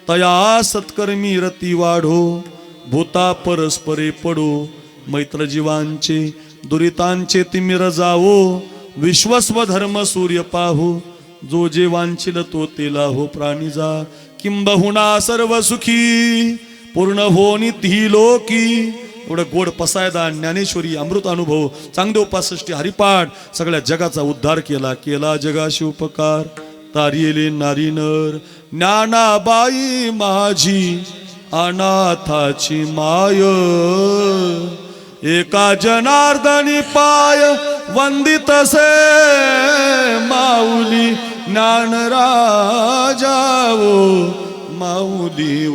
तया सत्कर्मी रती वाढो, भूता परस्परे पडो, मैत्र जीवांचे दुरितांचे तिमिर जावो, विश्वस्व धर्म सूर्य पाहो, जो जे वांछिल तो तेला हो प्राणी जा, किंबहुना सर्व सुखी पूर्ण हो निधी लोकी. एवढं गोड पसायदा ज्ञानेश्वरी अमृत अनुभव चांगदेव 65 हरिपाठ सगळ्या जगाचा उद्धार केला. केला जगाशी उपकार तारियले नारी नर, ज्ञानाबाई माझी अनाथाची माय एका जनार्दनी पाय वंदितसे माऊली ज्ञानराजा ओ माऊली ओ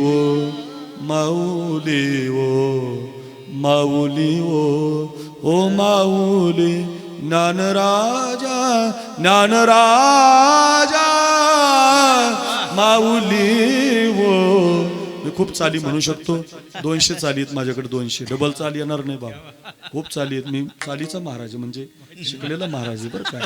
माऊली ओ माऊली ओ माऊली ज्ञानराजा ज्ञानराजा माऊली ओ. मी खूप चाली म्हणू शकतो, 200 चाली आहेत माझ्याकडे, 200 डबल चाली येणार नाही बाबा, खूप चाली आहेत. मी चालीचा महाराज म्हणजे शिकलेला महाराज आहे बरं काय.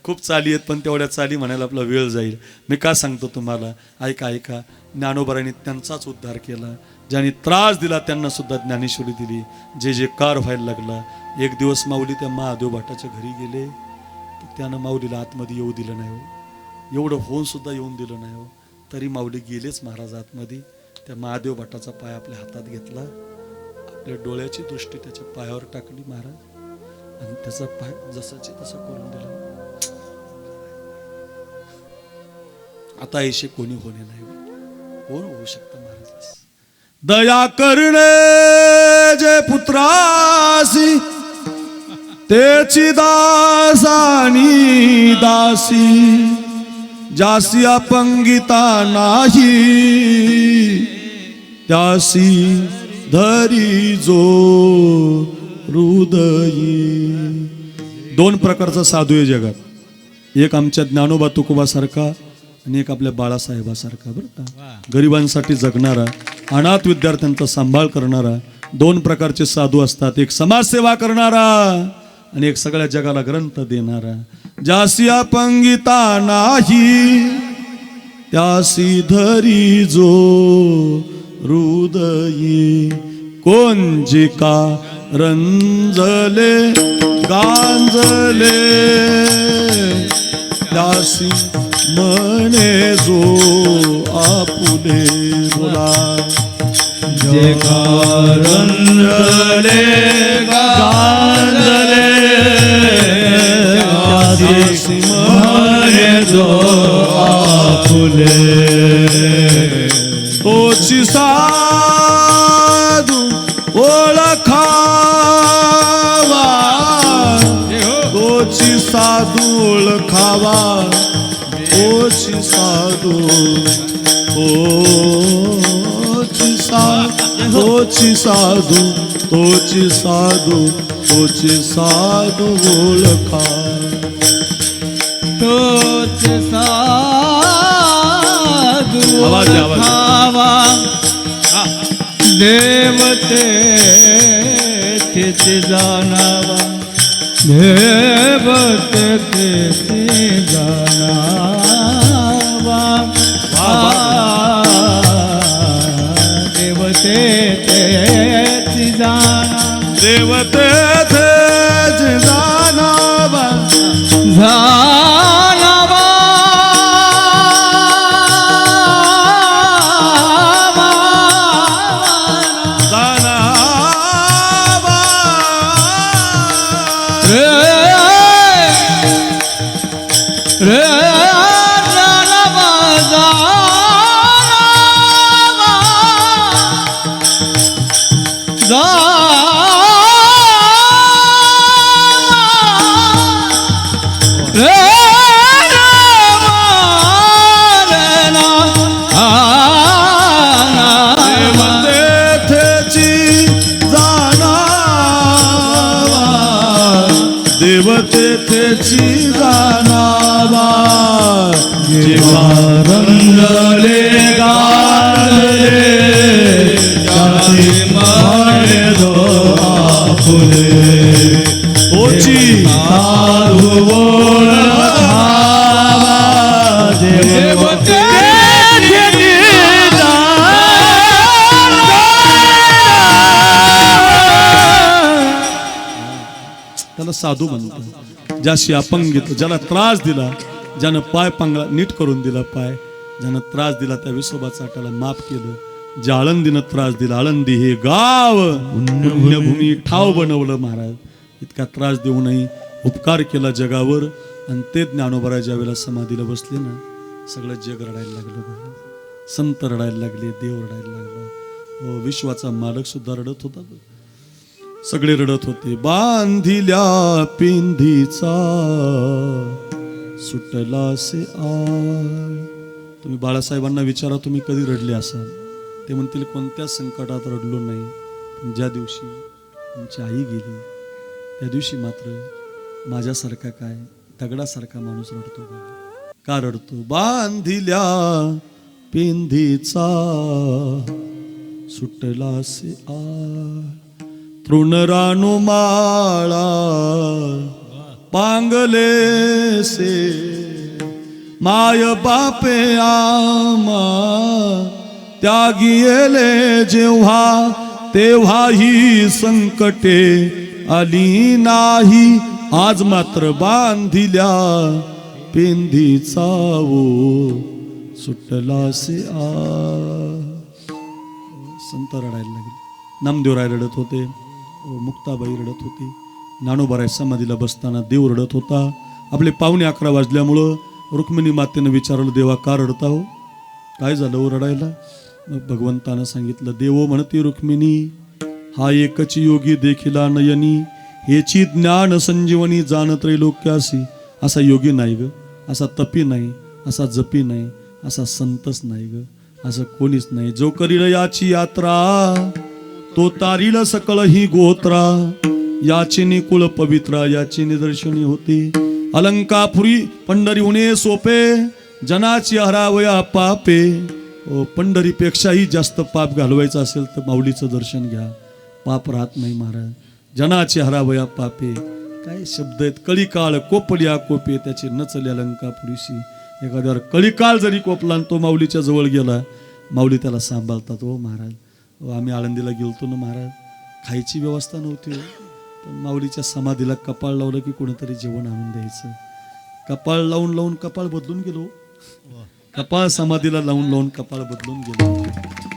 खूप चाली आहेत, पण तेवढ्या चाली म्हणायला आपला वेळ जाईल. मी का सांगतो तुम्हाला, ऐका ऐका. ज्ञानोबारांनी त्यांचाच उद्धार केला, ज्यांनी त्रास दिला त्यांना सुद्धा ज्ञानेश्वरी दिली, जे जे कार व्हायला लागला. एक दिवस माऊली त्या महादेव भटाच्या घरी गेले, तर त्यानं माऊलीला आतमध्ये येऊ दिलं नाही हो. एवढं होऊन सुद्धा येऊन दिलं नाही हो. तरी माऊली गेलेच महाराज आतमध्ये. त्या महादेव भटाचा पाय आपल्या हातात घेतला, आपल्या डोळ्याची दृष्टी त्याच्या पायावर टाकली महाराज, आणि त्याचा पाय जसाची तसा करून दिला. आता ऐशे कोणी होणे नाही, कोण होऊ शकतं महाराज. दया करणे जे पुत्रासी तेची दासानी दासी, जासी अपंगिता नाही त्यासी धरी जो हृदयी. 2 प्रकारचा साधू आहे जगात, एक आमच्या ज्ञानोबा तुकोबासारखा आणि एक आपल्या बाळासाहेबासारखा बरं का. गरिबांसाठी जगणारा, अनाथ विद्यार्थ्यांचा सांभाळ करणारा. 2 प्रकारचे साधू असतात, एक समाजसेवा करणारा आणि एक सगळ्या जगाला ग्रंथ देणारा. जासी अपंगिता नाही त्यासी धरी जो हृदयी, कोंजिका रंजले गांजले त्यासी म्हणे जो आपुले. बोला जे कारंजले गांजले त्यासी म्हणे जो आपुले. तोची साधू ओळखावा, तोची साधू ओळखावा, तोची साधू तोची साधू तोची साधू तोची साधू तोची साधू ओळखा. तोच साधू आवाज द्या, आवाज. ओळखावा, देवते तिथे जाणावा, देवते तिथे जाणावा, देवते तिथे जाणावा, देवते तेज जाणावा जाणावा, जाणावा. रे रे जाणावा, देवतेची जाणावा, जेव्हा रंगले गाले त्याची म्हणे जो आपुले. तोची साधू ओळखावा, देवते त्याला साधू म्हणतात. ज्याशी अपंगित, ज्याला त्रास दिला, ज्यानं पाय पांगळा नीट करून दिला, पाय ज्यानं त्रास दिला त्या विसोबाचा त्याला माफ केलं. ज्या आळंदीनं त्रास दिला, आळंदी हे गाव पुण्यभूमी ठाव बनवलं महाराज. इतका त्रास देऊनही उपकार केला जगावर. आणि ते ज्ञानोबा ज्या वेळेला समाधीला बसले ना, सगळं जग रडायला लागलं महाराज. संत रडायला लागले, देव रडायला लागला. हो, विश्वाचा मालक सुद्धा रडत होता. सगळे रडत होते. बांधिल्या पिंधीचा सुटलासे आळ. तुम्ही बाळासाहेबांना विचारा, तुम्ही कधी रडले असाल? ते म्हणतील कोणत्या संकटात रडलो नाही, पण ज्या दिवशी आमची आई गेली त्या दिवशी मात्र माझ्यासारखा काय दगडासारखा माणूस रडतो. का रडतो? बांधिल्या पिंधीचा सुटलासे आळ. तृणराणू माळा पांगले से माय बापे आमा त्यागी येले जेव्हा तेव्हा ही संकटे आली नाही. आज मात्र बांधिल्या पेंधीचा ओ सुटलासे आ. संत रडायला लागले. नामदेवराय रडत होते, मुक्ताबाई रडत होती. ज्ञानोबाराय समाधीला बसताना देव रडत होता. आपले 11:15 वाजल्यामुळं रुक्मिणी मातेनं विचारलं, देवा का रडता हो? काय झालं हो रडायला? मग भगवंतानं सांगितलं, देवो म्हणती रुक्मिणी, हा एकच योगी देखिला नयनी, हेची ज्ञान संजीवनी जाण त्रैलोक्यासी. असा योगी नाही ग, असा तपी नाही, असा जपी नाही, असा संतच नाही ग, असं कोणीच नाही. जो करील याची यात्रा तो तारील सकळ ही गोत्रा. याची निकुळ पवित्रा याची निदर्शनी होती. अलंकापुरी पंढरी होणे सोपे, जनाची हरावया पापे. पंढरीपेक्षाही जास्त पाप घालवायचं असेल तर माऊलीचं दर्शन घ्या, पाप राहत नाही महाराज. जनाची हरावया पापे, काय शब्द आहेत. कळीकाळ कोपल्या कोपे त्याचे नचल्या अलंकापुरीशी. एखाद्यावर कळीकाळ जरी कोपला आणि तो माऊलीच्या जवळ गेला, माऊली त्याला सांभाळतात. हो महाराज, आम्ही आळंदीला गेलतो ना महाराज, खायची व्यवस्था नव्हती हो, पण माऊलीच्या समाधीला कपाळ लावलं की कोणीतरी जेवण आणून द्यायचं. कपाळ लावून लावून कपाळ बदलून गेलो. कपाळ समाधीला लावून लावून कपाळ बदलून गेलो.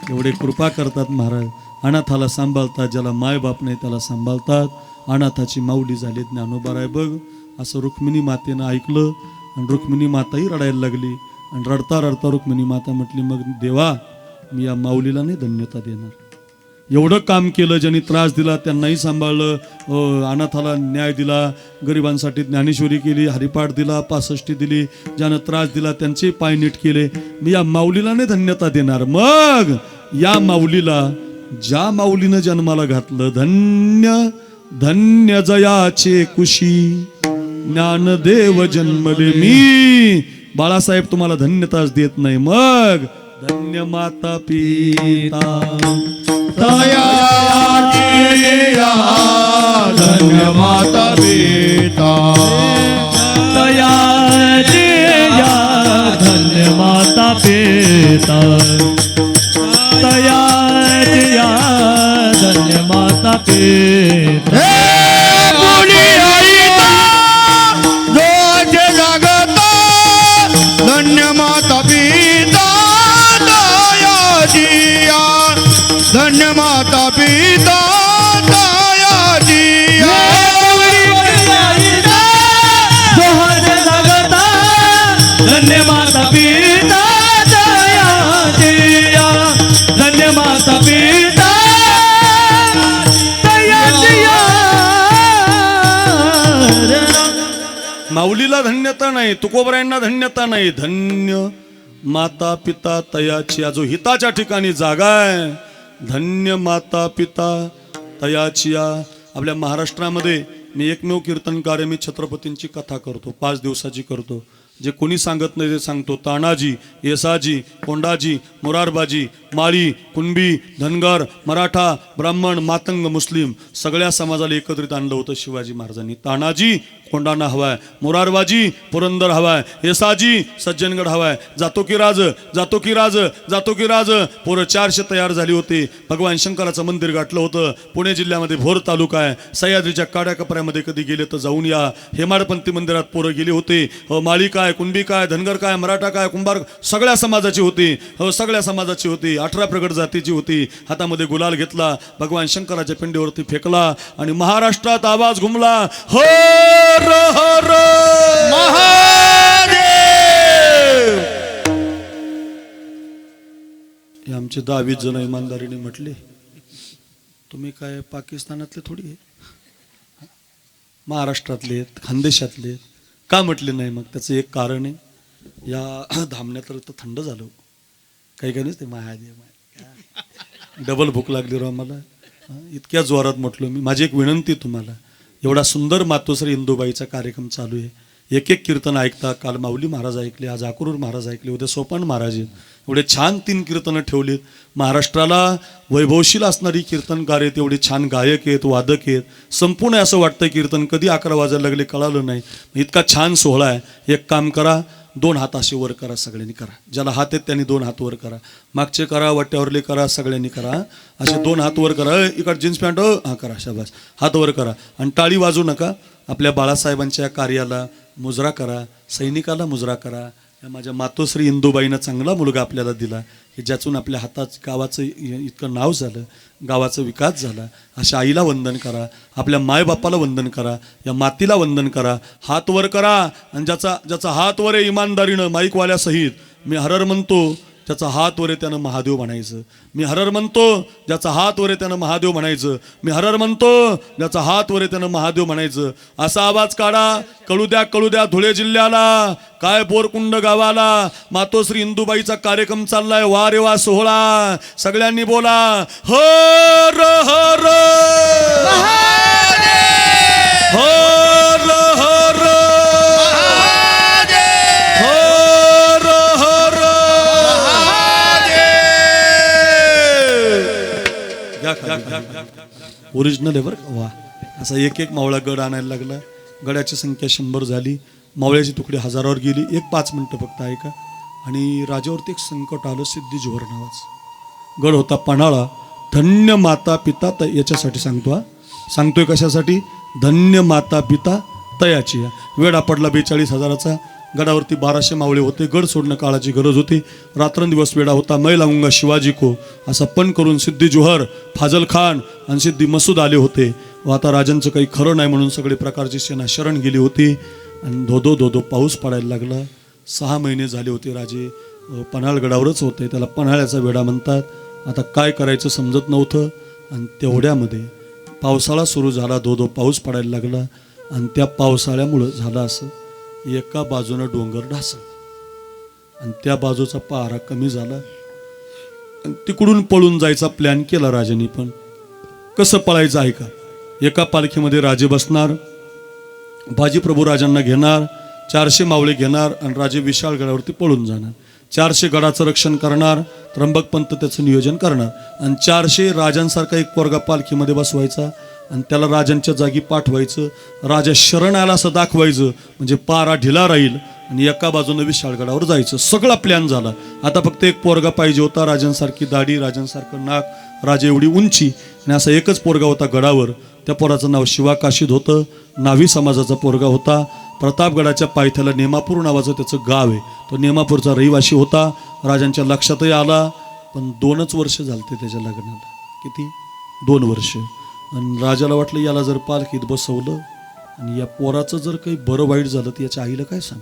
एवढे कृपा करतात महाराज. अनाथाला सांभाळतात, ज्याला माय बाप नाही त्याला सांभाळतात. अनाथाची माऊली झाली ज्ञानोबाराय बघ. असं रुक्मिणी मातेनं ऐकलं आणि रुक्मिणी माताही रडायला लागली. आणि रडता रडता रुक्मिणी माता म्हटली, मग देवा मी या माऊलीला नाही धन्यता देणार. एवढं काम केलं, ज्यांनी त्रास दिला त्यांनाही सांभाळलं, अनाथाला न्याय दिला, गरिबांसाठी ज्ञानेश्वरी केली, हरिपाठ दिला, 65 दिली, ज्यानं त्रास दिला त्यांचे पाय नीट केले, मी या माऊलीला नाही धन्यता देणार. मग या माऊलीला, ज्या माऊलीनं जन्माला घातलं, धन्य धन्य जयाचे कुशी ज्ञानदेव जन्मले मी. बाळासाहेब तुम्हाला धन्यताच देत नाही. मग धन्य माता पिता दया धन्य माता पिता. दया धन्य माता पिता. दया धन्य माता पिता. मुली आईता रोज जागता धन्य माता पिता. दया जिया धन्य माता पिता. दया जिया धन्य माता पिता. दया दिया धन्य माता पिता. दया दिया. माऊलीला धन्यता नाही, तुकोबरायांना धन्यता नाही. धन्य माता पिता तयाची जो हिताच्या ठिकाणी जागा आहे. धन्य माता पिता तयाची. आपल्या महाराष्ट्रामध्ये मी एकमेव कीर्तनकार आहे. मी छत्रपतींची कथा करतो, 5 दिवसाची करतो. जे कोणी सांगत नाही ते सांगतो. तानाजी, येसाजी, कोंडाजी, मोरारबाजी, माळी, कुणबी, धनगर, मराठा, ब्राह्मण, मातंग, मुस्लिम सगळ्या समाजाला एकत्रित आणलं होतं शिवाजी महाराजांनी. तानाजी कोंडाणा हवाय, मोरारबाजी पुरंदर हवाय, येसाजी सज्जनगड हवाय. जातो की राज, जातो की राज, जातो की राज. पोरं 400 तयार झाली होती. भगवान शंकराचं मंदिर गाठलं होतं. पुणे जिल्ह्यामध्ये भोर तालुका आहे. सह्याद्रीच्या काड्या कपऱ्यामध्ये कधी गेले तर जाऊन या. हेमाडपंथी मंदिरात पोरं गेली होती. माळी काय, कुणबी काय, धनगर काय, मराठा काय, कुंभार सगळ्या समाजाची होती. सगळ्या समाजाची होती. 18 प्रगट जातीची होती. हातामध्ये गुलाल घेतला, भगवान शंकराच्या पिंडीवरती फेकला आणि महाराष्ट्रात आवाज घुमला, हर हर महादेव. आमचे 10-20 जण इमानदारीने म्हटले, तुम्ही काय पाकिस्तानातले थोडी आहे, महाराष्ट्रातले आहेत, खानदेशातले आहेत. का म्हटले नाही? मग त्याचं एक कारण आहे, या धामण्यात तर थंड झालं. काही काही नाही ते महादेव डबल भूक लागली राव मला. इतक्या जोरात म्हटलो मी. माझी एक विनंती तुम्हाला, एवढा सुंदर मातोश्री इंदुबाईचा कार्यक्रम चालू आहे, एक एक कीर्तन ऐकता. काल माऊली महाराज ऐकले, आज अक्रूर महाराज ऐकले, उद्या सोपान महाराज आहेत. एवढे छान 3 कीर्तनं ठेवलीत. महाराष्ट्राला वैभवशील असणारी कीर्तनकार आहेत, एवढे छान गायक आहेत, वादक आहेत. संपूर्ण असं वाटतं कीर्तन कधी 11 वाजायला लागले कळालं नाही. इतका छान सोहळा आहे. एक काम करा, 2 हात असे वर करा, सगळ्यांनी करा. ज्याला हात आहेत त्यांनी 2 हात वर करा, मागचे करा, वाट्यावरले करा, सगळ्यांनी करा. असे 2 हात वर करा. इकडे जीन्स पॅन्ट हां करा, शाबास, हात वर करा. आणि टाळी वाजू नका. आपल्या बाळासाहेबांच्या कार्याला मुजरा करा, सैनिकाला मुजरा करा. या माझ्या मातोश्री इंदुबाईनं चांगला मुलगा आपल्याला दिला की ज्यातून आपल्या हातात गावाचं इतकं नाव झालं, गावाचा विकास झाला. अशा आईला वंदन करा, आपल्या मायबापाला वंदन करा, या मातीला वंदन करा. हात वर करा. आणि ज्याचा हात वर आहे इमानदारीनं माईकवाल्यासहित, मी हरर म्हणतो, ज्याचा हात वर आहे त्यानं महादेव म्हणायचं. मी हरर म्हणतो, ज्याचा हात वर आहे त्यानं महादेव म्हणायचं. मी हरर म्हणतो, ज्याचा हात वर आहे त्यानं महादेव म्हणायचं. असा आवाज काढा. कळू द्या धुळे जिल्ह्याला, काय बोरकुंड गावाला मातोश्री इंदुबाईचा कार्यक्रम चाललाय. वा रे वा सोहळा. सगळ्यांनी बोला हर हर हर हर ओरिजिनल आहे बरं का. वा. असा एक एक मावळा गड आणायला लागला. गड्याची संख्या 100 झाली. मावळ्याची तुकडी हजारावर गेली. 5 मिनटं फक्त ऐका. आणि राजावरती एक संकट आलं. सिद्धी-जोहर नावाचं गड होता पन्हाळा. धन्य माता पिता याच्यासाठी सांगतो, सांगतोय कशासाठी? धन्य माता पिता तयाची. वेढा पडला 42,000चा. गडावरती 1200 मावळे होते. गड सोडणं काळाची गरज होती. रात्रंदिवस वेढा होता. मै लावूंगा शिवाजी को असा पण करून सिद्धी जोहर, फाजल खान आणि सिद्धी मसूद आले होते. व आता राजांचं काही खरं नाही म्हणून सगळे प्रकारची सेना शरण गेली होती. आणि धोधो पाऊस पडायला लागला. 6 महिने झाले होते राजे पन्हाळगडावरच होते. त्याला पन्हाळ्याचा वेढा म्हणतात. आता काय करायचं समजत नव्हतं. आणि तेवढ्यामध्ये पावसाळा सुरू झाला. धोधो पाऊस पडायला लागला. आणि त्या पावसाळ्यामुळं झालं असं, एका बाजूनं डोंगर ढासळ आणि त्या बाजूचा पहारा कमी झाला. आणि तिकडून पळून जायचा प्लॅन केला राजांनी. पण कसं पळायचं आहे का? एका पालखीमध्ये राजे बसणार, बाजीप्रभू राजांना घेणार, 400 मावळे घेणार आणि राजे विशाळगडावरती पळून जाणार. 400 गडाचं रक्षण करणार, त्र्यंबकपंत त्याचं नियोजन करणार. आणि 400 राजांसारखा एक पोरगा पालखीमध्ये बसवायचा आणि त्याला राजांच्या जागी पाठवायचं. राजा शरण आला असं दाखवायचं, म्हणजे पारा ढिला राहील. आणि एका बाजूनं विशाळगडावर जायचं. सगळा प्लॅन झाला. आता फक्त एक पोरगा पाहिजे होता. राजांसारखी दाढी, राजांसारखं नाक, राजा एवढी उंची. आणि असा एकच पोरगा होता गडावर. त्या पोराचं नाव शिवा काशीद होतं. नावी समाजाचा पोरगा होता. प्रतापगडाच्या पायथ्याला नेमापूर नावाचं त्याचं गाव आहे. तो नेमापूरचा रहिवासी होता. राजांच्या लक्षातही आला. पण 2च वर्ष झालते त्याच्या लग्नाला. किती? 2 वर्ष. आणि राजाला वाटलं याला जर पालखीत बसवलं आणि या पोराचं जर काही बरं वाईट झालं तर याच्या आईला काय सांग.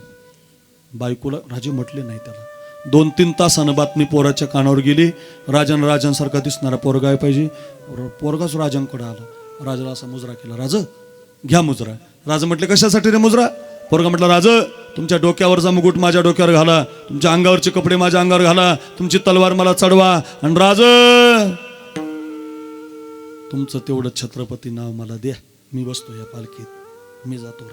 बायकोला राजे म्हटले नाही त्याला. 2-3 तासानं बातमी पोराच्या कानावर गेली. राजांसारखा दिसणारा पोरगा आहे पाहिजे. पोरगाच राजांकडे आला. राजाला असा मुजरा केला. राज घ्या मुजरा. राजा म्हटले कशासाठी रे मुजरा? पोरगा म्हटलं राज तुमच्या डोक्यावरचा मुकुट माझ्या डोक्यावर घाला, तुमच्या अंगावरचे कपडे माझ्या अंगावर घाला, तुमची तलवार मला चढवा. आणि राज तुमचं तेवढं छत्रपती नाव मला द्या, मी बसतो या पालखीत, मी जातो.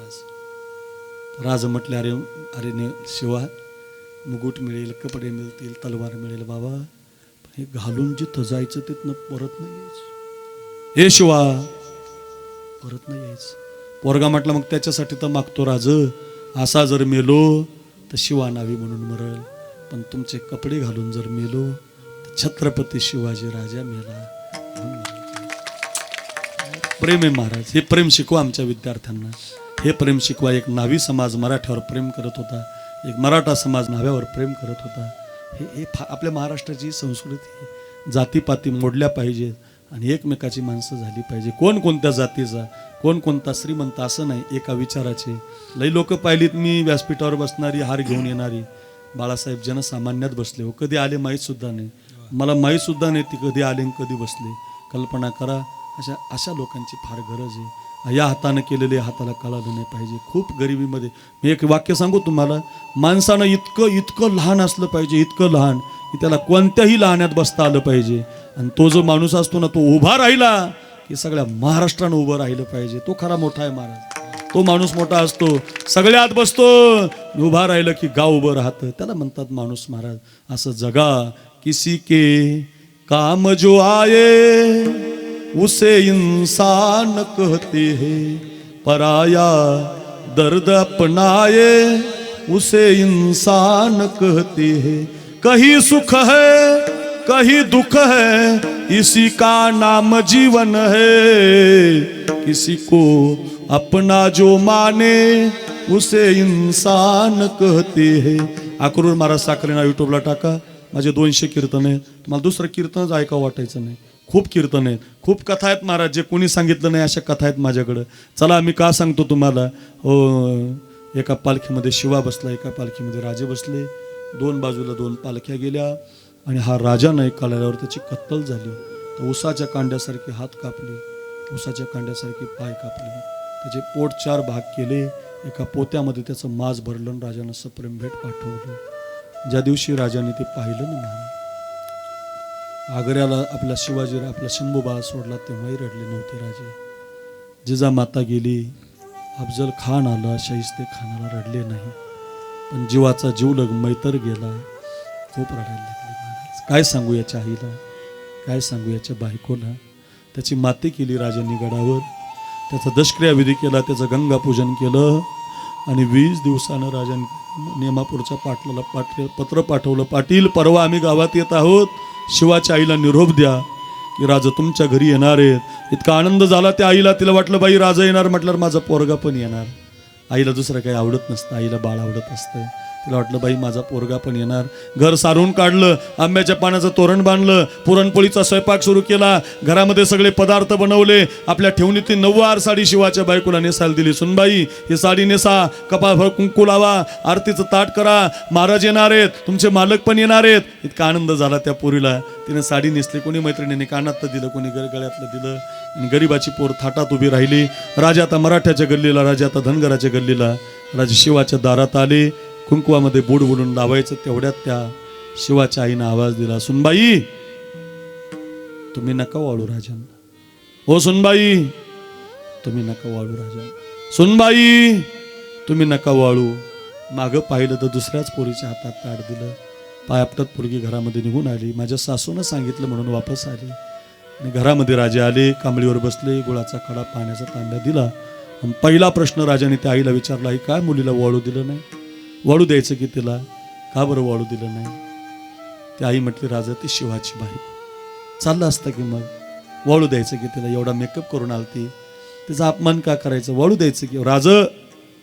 राज म्हटले अरे अरे ने शिवा, मुकुट मिळेल, कपडे मिळतील, तलवार मिळेल बाबा, हे घालून जिथं जायचं तिथनं परत नाही यायचं. हे शिवा परत नाही यायचं. पोरगा म्हटलं मग त्याच्यासाठी तर मागतो राज, असा जर मेलो तर शिवा नावी म्हणून मरल, पण तुमचे कपडे घालून जर मेलो तर छत्रपती शिवाजी राजा मेला. प्रेम आहे महाराज, हे प्रेम शिकवा आमच्या विद्यार्थ्यांना, हे प्रेम शिकवा. एक नावी समाज मराठ्यावर प्रेम करत होता, एक मराठा समाज नाव्यावर प्रेम करत होता. हे आपल्या महाराष्ट्राची संस्कृती आहे. जातीपाती मोडल्या पाहिजेत आणि एकमेकाची माणसं झाली पाहिजे. कोण कोणत्या जातीचा, कोण कोणता श्रीमंत असं नाही, एका विचाराचे. लई लोक पाहिलीत मी व्यासपीठावर बसणारी, हार घेऊन येणारी. बाळासाहेब जनसामान्यात बसले हो, कधी आले माहीत सुद्धा नाही. मला माहीत सुद्धा नाही ती कधी आले आणि कधी बसले. कल्पना करा, अशा लोकांची फार गरज आहे. या हातानं केलेले हाताला कळालं नाही पाहिजे. खूप गरिबीमध्ये मी एक वाक्य सांगू तुम्हाला, माणसानं इतकं लहान असलं पाहिजे, इतकं लहान की त्याला कोणत्याही लहान्यात बसता आलं पाहिजे. आणि तो जो माणूस असतो ना, तो उभा राहिला की सगळ्या महाराष्ट्रानं उभं राहिलं पाहिजे. तो खरा मोठा आहे महाराज. तो माणूस मोठा असतो, सगळ्यात बसतो, उभा राहिलं की गाव उभं राहतं. त्याला म्हणतात माणूस महाराज. असं जगा किसी के काम जो आये उसे इंसान कहते हैं, पराया दर्द अपनाए उसे इंसान कहते हैं. कहीं सुख है कहीं दुख है, इसी का नाम जीवन है. किसी को अपना जो माने उसे इंसान कहते हैं. अक्रूर महाराज साखरे नाव यूट्यूबला टाका. माझे 200 कीर्तन आहेत. तुम्हाला दुसरं कीर्तनच ऐकावं वाटायचं नाही. खूप कीर्तन आहेत, खूप कथा आहेत महाराज. जे कोणी सांगितलं नाही अशा कथा आहेत माझ्याकडं. चला मी का सांगतो तुम्हाला. एका पालखीमध्ये शिवा बसला, एका पालखीमध्ये राजे बसले. 2 बाजूला 2 पालख्या गेल्या आणि हा राजा नाही कळल्यावर त्याची कत्तल झाली. तर उसाच्या कांड्यासारखे हात कापले, उसाच्या कांड्यासारखे पाय कापले, त्याचे पोट 4 भाग केले. एका पोत्यामध्ये त्याचं मांस भरलं आणि राजानं सप्रेम भेट पाठवलं. ज्या दिवशी राजाने ते पाहिलं ना, आग्र्याला आपला शिवाजी आपला शंभूबाळा सोडला तेव्हाही रडले नव्हते राजे. जिजामाता गेली, अफजल खान आला, शाहिस्ते खानाला रडले नाही. पण जीवाचा जीवलग मैतर गेला, खूप रडायला लागले महाराज. काय सांगू याच्या आईला, काय सांगू याच्या बायकोला. त्याची माती केली राजांनी गडावर, त्याचा दशक्रिया विधी केला, त्याचं गंगापूजन केलं. आणि 20 दिवसानं राजांनी नेमापूरच्या पाटलाला पत्र पाठवलं, पाटील परवा आम्ही गावात येत आहोत, शिवाच्या आईला निरोप द्या की राजा तुमच्या घरी येणार आहेत. इतका आनंद झाला त्या आईला. तिला वाटलं बाई राजा येणार म्हटल्यावर माझा पोरगा पण येणार. आईला दुसरं काही आवडत नसतं, आईला बाळ आवडत असतं. तिला वाटलं बाई माझा पोरगा पण येणार. घर सारून काढलं, आंब्याच्या पानाचं तोरण बांधलं, पुरणपोळीचा स्वयंपाक सुरू केला, घरामध्ये सगळे पदार्थ बनवले. आपल्या ठेवणीतील 9वार साडी शिवाच्या बायकोला नेसायला दिली. सुनबाई ही साडी नेसा, कपाळभर कुंकू लावा, आरतीचं ताट करा, महाराज येणार आहेत, तुमचे मालक पण येणार आहेत. इतका आनंद झाला त्या पोरीला. तिने साडी नेसली, कोणी मैत्रिणीने कानातलं दिलं, कोणी गळ्यातलं दिलं. आणि गरिबाची पोर थाटात उभी राहिली. राजा आता मराठ्याच्या गल्लीला, राजा आता धनगराच्या गल्लीला. राजे शिवाच्या दारात आले, कुंकवामध्ये बूड बुडून लावायचं. तेवढ्यात त्या शिवाच्या आईनं आवाज दिला, सुनबाई तुम्ही नका वाळू राजांना. हो सुनबाई तुम्ही नका वाळू राजांना. सुनबाई तुम्ही नका वाळू. मागं पाहिलं तर दुसऱ्याच पोरीच्या हातात ताट दिलं. पाय आपटत पोरगी घरामध्ये निघून आली. माझ्या सासूनं सांगितलं म्हणून वापस आली. आणि घरामध्ये राजे आले, कांबळीवर बसले, गुळाचा खडा पाण्याचा तांब्या दिला. आणि पहिला प्रश्न राजाने त्या आईला विचारला, आई काय मुलीला वाळू दिलं नाही? वाळू द्यायचं की तिला, का बरं वाळू दिलं नाही? ती आई म्हटली, राजा ती शिवाची बायको. चाललं असतं की मग वाळू द्यायचं की तिला, एवढा मेकअप करून आलती, तिचा अपमान का करायचं? वाळू द्यायचं की. राज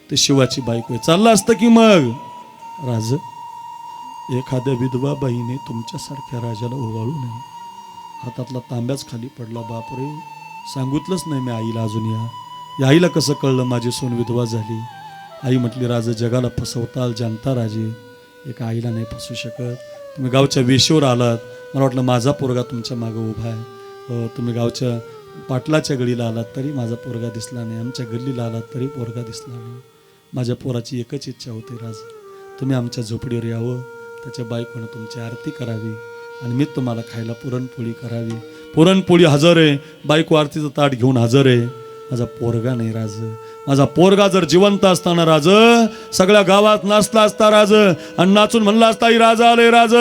ते शिवाची बायको आहे. चाललं असतं की मग. राज एखाद्या विधवा बाईने तुमच्यासारख्या राजाला ओवाळू नये. हातातला तांब्याच खाली पडला. बापरे, सांगितलंच नाही मी आईला अजून. या आईला कसं कळलं माझी सून विधवा झाली? आई म्हटली, राजा जगाला फसवताल जानता राजे, एका आईला नाही फसवू शकत. तुम्ही गावच्या वेशीवर आलात, मला वाटलं माझा पोरगा तुमच्या मागं उभा आहे. तुम्ही गावच्या पाटलाच्या गळीला आलात तरी माझा पोरगा दिसला नाही, आमच्या गल्लीला आलात तरी पोरगा दिसला नाही. माझ्या पोराची एकच इच्छा होती राजा, तुम्ही आमच्या झोपडीवर यावं, त्याच्या बायकोनं तुमची आरती करावी आणि मी तुम्हाला खायला पुरणपोळी करावी. पुरणपोळी हजर आहे, बायको आरतीचं ताट घेऊन हजर आहे. माझा पोरगा नाही राज. माझा पोरगा जर जिवंत असताना राज सगळ्या गावात नाचला असता राज, आणि नाचून म्हणला असता, आई राजा आले, राज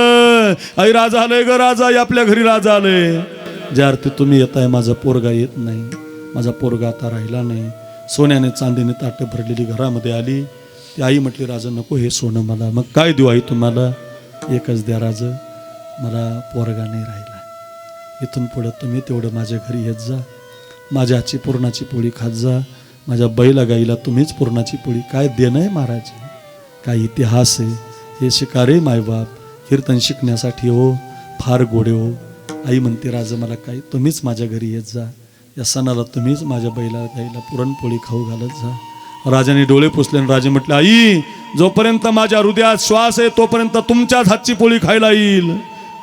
आई राजा आले ग, राजा आपल्या घरी राजा आले. ज्या अर्थी तुम्ही येताय माझा पोरगा येत नाही. माझा पोरगा आता राहिला नाही. सोन्याने चांदीने ताटं भरलेली घरामध्ये आली. ती आई म्हटली, राजा नको हे सोनं मला. मग काय देऊ आई तुम्हाला? एकच द्या राज, मला पोरगा नाही राहिला. इथून पुढं तुम्ही तेवढं माझ्या घरी येत जा, माझ्या हातची पुरणाची पोळी खात जा, माझ्या बैला गाईला तुम्हीच पुरणाची पोळी. काय देणं आहे महाराज, काय इतिहास आहे. हे शिकारे मायबाप, कीर्तन शिकण्यासाठी हो, फार गोडे हो. आई म्हणते, राजा मला काय, तुम्हीच माझ्या घरी येत जा, या सणाला तुम्हीच माझ्या बैला गाईला पुरणपोळी खाऊ घालत जा. राजाने डोळे पुसले आणि राजे म्हटले, आई जोपर्यंत माझ्या हृदयात श्वास आहे तोपर्यंत तुमच्याच हातची पोळी खायला येईल.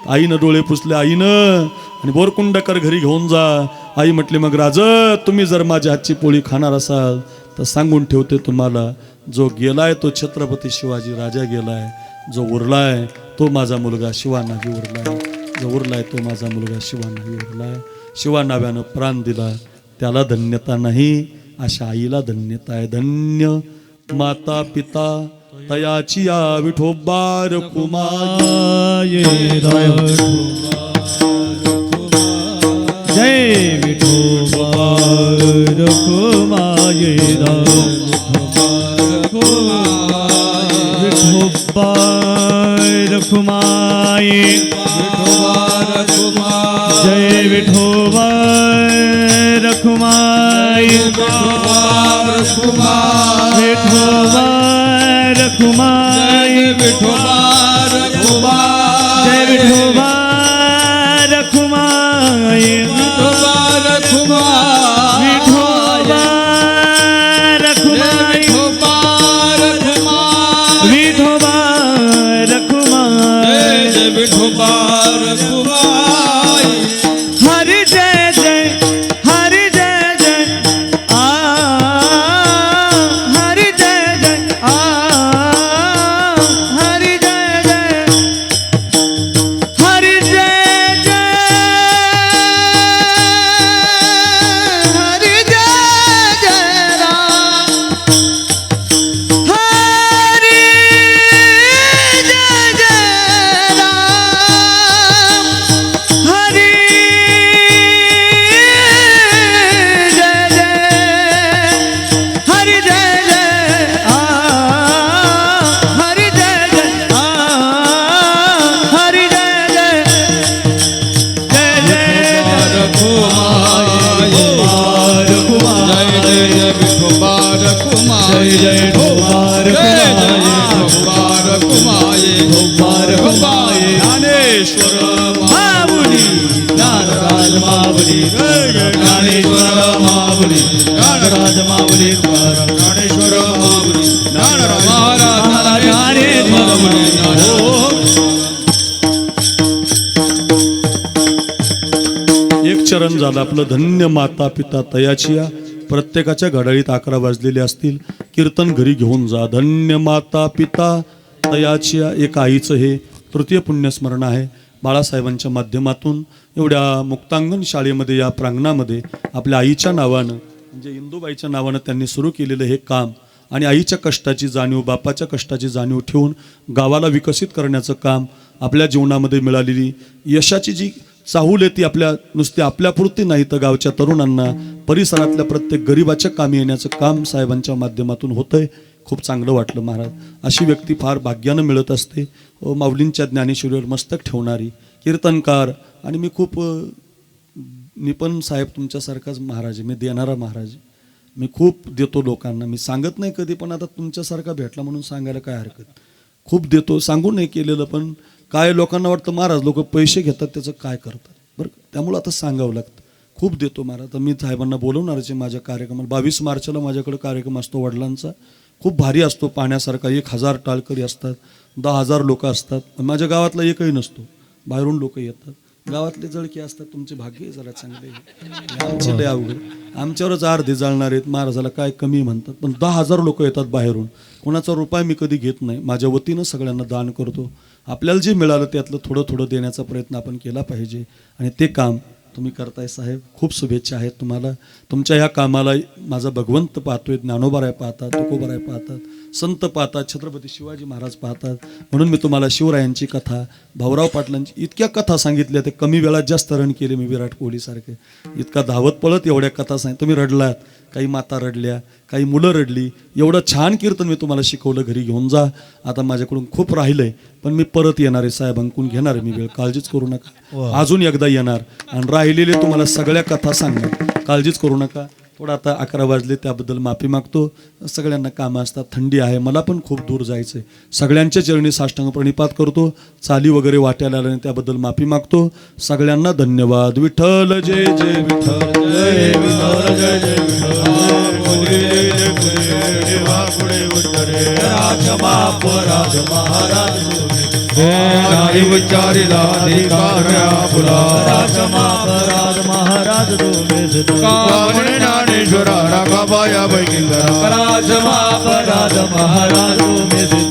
आईनं डोळे पुसले आईनं आणि बोरकुंडकर घरी घेऊन जा. आई म्हटली मग राज तुम्ही जर माझ्या हातची पोळी खाणार असाल तर सांगून ठेवते तुम्हाला, जो गेलाय तो छत्रपती शिवाजी राजा गेलाय, जो उरलाय तो माझा मुलगा शिवा नावी उरलाय, जो उरलाय तो माझा मुलगा शिवा नावी उरलाय. शिवा नाव्यानं प्राण दिला त्याला धन्यता नाही, अशा आईला धन्यता आहे. धन्य माता पिता तयाची या विठोबा रखुमाई. जय विठोबा रखुमाई विठोबा रखुमाई जय विठोबा रखुमाई विठोबा रखुमाई जय विठोबा रखुमाई विठोबा रखुमाई विठोबा रखुमाई हरि जय जय हरि जय जय आ हरि जय जय आ हरि जय जय हरि जय जय हरि जय जय राम हरि जय जय राम हरि जय जय हरि जय जय आ हरि जय जय आ हरि जय जय जय जय रखुमाई जय जय विठोबा रखुमाई जय जय विठोबा रखुमाई ज्ञानेश्वर माऊली ज्ञानराज माऊली ज्ञानेश्वर माऊली ज्ञानराज माऊली ज्ञानेश्वर माऊली ज्ञानराज महाराज ज्ञानेश्वर एक चरण झालं आपलं. धन्य माता पिता तयाची या. प्रत्येकाच्या घड्याळीत 11 वाजलेले असतील. कीर्तन घरी घेऊन जा. धन्य माता पिता तयाची या. एक आईचं हे तृतीय पुण्यस्मरण आहे. बाळासाहेबांच्या माध्यमातून एवढ्या मुक्तांगण शाळेमध्ये या प्रांगणामध्ये आपल्या आईच्या नावानं म्हणजे इंदूबाईच्या नावानं त्यांनी सुरू केलेलं हे काम आणि आईच्या कष्टाची जाणीव बापाच्या कष्टाची जाणीव ठेवून गावाला विकसित करण्याचं काम, आपल्या जीवनामध्ये मिळालेली यशाची जी चाहूल आहे ती आपल्या नुसती आपल्यापुरती नाही तर गावच्या तरुणांना परिसरातल्या प्रत्येक गरिबाच्या कामी येण्याचं काम साहेबांच्या माध्यमातून होतंय. खूप चांगलं वाटलं महाराज. अशी व्यक्ती फार भाग्यानं मिळत असते. माऊलींच्या ज्ञानेश्वरीवर मस्तक ठेवणारी कीर्तनकार. आणि मी पण साहेब तुमच्यासारखाच महाराज आहे. मी देणारा महाराज आहे. मी खूप देतो लोकांना. मी सांगत नाही कधी, पण आता तुमच्यासारखा भेटला म्हणून सांगायला काय हरकत. खूप देतो, सांगू नाही केलेलं, पण काय लोकांना वाटतं महाराज लोक पैसे घेतात त्याचं काय करतात बरं. त्यामुळं आता सांगावं लागतं. खूप देतो महाराज. तर मी साहेबांना बोलवणारच आहे माझ्या कार्यक्रमाला. 22 मार्चला माझ्याकडे कार्यक्रम असतो वडिलांचा. खूप भारी असतो पाहण्यासारखा. 1000 टाळकरी असतात, 10,000 लोक असतात. माझ्या गावातला एकही नसतो, बाहेरून लोक येतात. गावातले जळके असतात. तुमचे भाग्य आहे जरा चांगले. आमचे लय अवघड. आमच्यावरच अर्धे जाळणार आहेत. महाराजाला काय कमी म्हणतात. पण 10,000 लोक येतात बाहेरून. कोणाचा रुपया मी कधी घेत नाही. माझ्या वतीनं सगळ्यांना दान करतो. आपल्याला जे मिळालं त्यातलं थोडं थोडं देण्याचा प्रयत्न आपण केला पाहिजे. आणि ते काम तुम्ही करताय साहेब. खूप शुभेच्छा आहेत तुम्हाला. तुमच्या ह्या कामाला माझा भगवंत पाहतोय. ज्ञानोबाराय पाहतात, तुकोबाराय पाहतात, संत पाहतात, छत्रपती शिवाजी महाराज पाहतात. म्हणून मी तुम्हाला शिवरायांची कथा, भाऊराव पाटलांची इतक्या कथा सांगितल्या. ते कमी वेळात जास्त रण केले मी विराट कोहलीसारखे. इतका धावत पळत एवढ्या कथा सांगितल्या. तुम्ही रडलात, काही माता रडल्या, काही मुलं रडली. एवढं छान कीर्तन मी तुम्हाला शिकवलं. घरी घेऊन जा. आता माझ्याकडून खूप राहिलंय, पण मी परत येणार आहे साहेबांकडून घेणार आहे मी वेळ. काळजीच करू नका. अजून एकदा येणार आणि राहिलेले तुम्हाला सगळ्या कथा सांगणार. काळजीच करू नका. थोडं आता 11 वाजले त्याबद्दल माफी मागतो. सगळ्यांना कामं असतात, थंडी आहे, मला पण खूप दूर जायचं आहे. सगळ्यांच्या चरणी साष्टांग प्रणिपात करतो. चाली वगैरे वाट्याला आल्याने त्याबद्दल माफी मागतो. सगळ्यांना धन्यवाद. विठ्ठल जय जय विठ्ठल जय विठ्ठल जय जय विठ्ठल. नाही उच्चारिला अधिकार्या फुला राजमापराध महाराज तुम्ही कामणे ज्ञानेश्वरा राखाबाया बैकिंदरा राजमापराध महाराज तुम्ही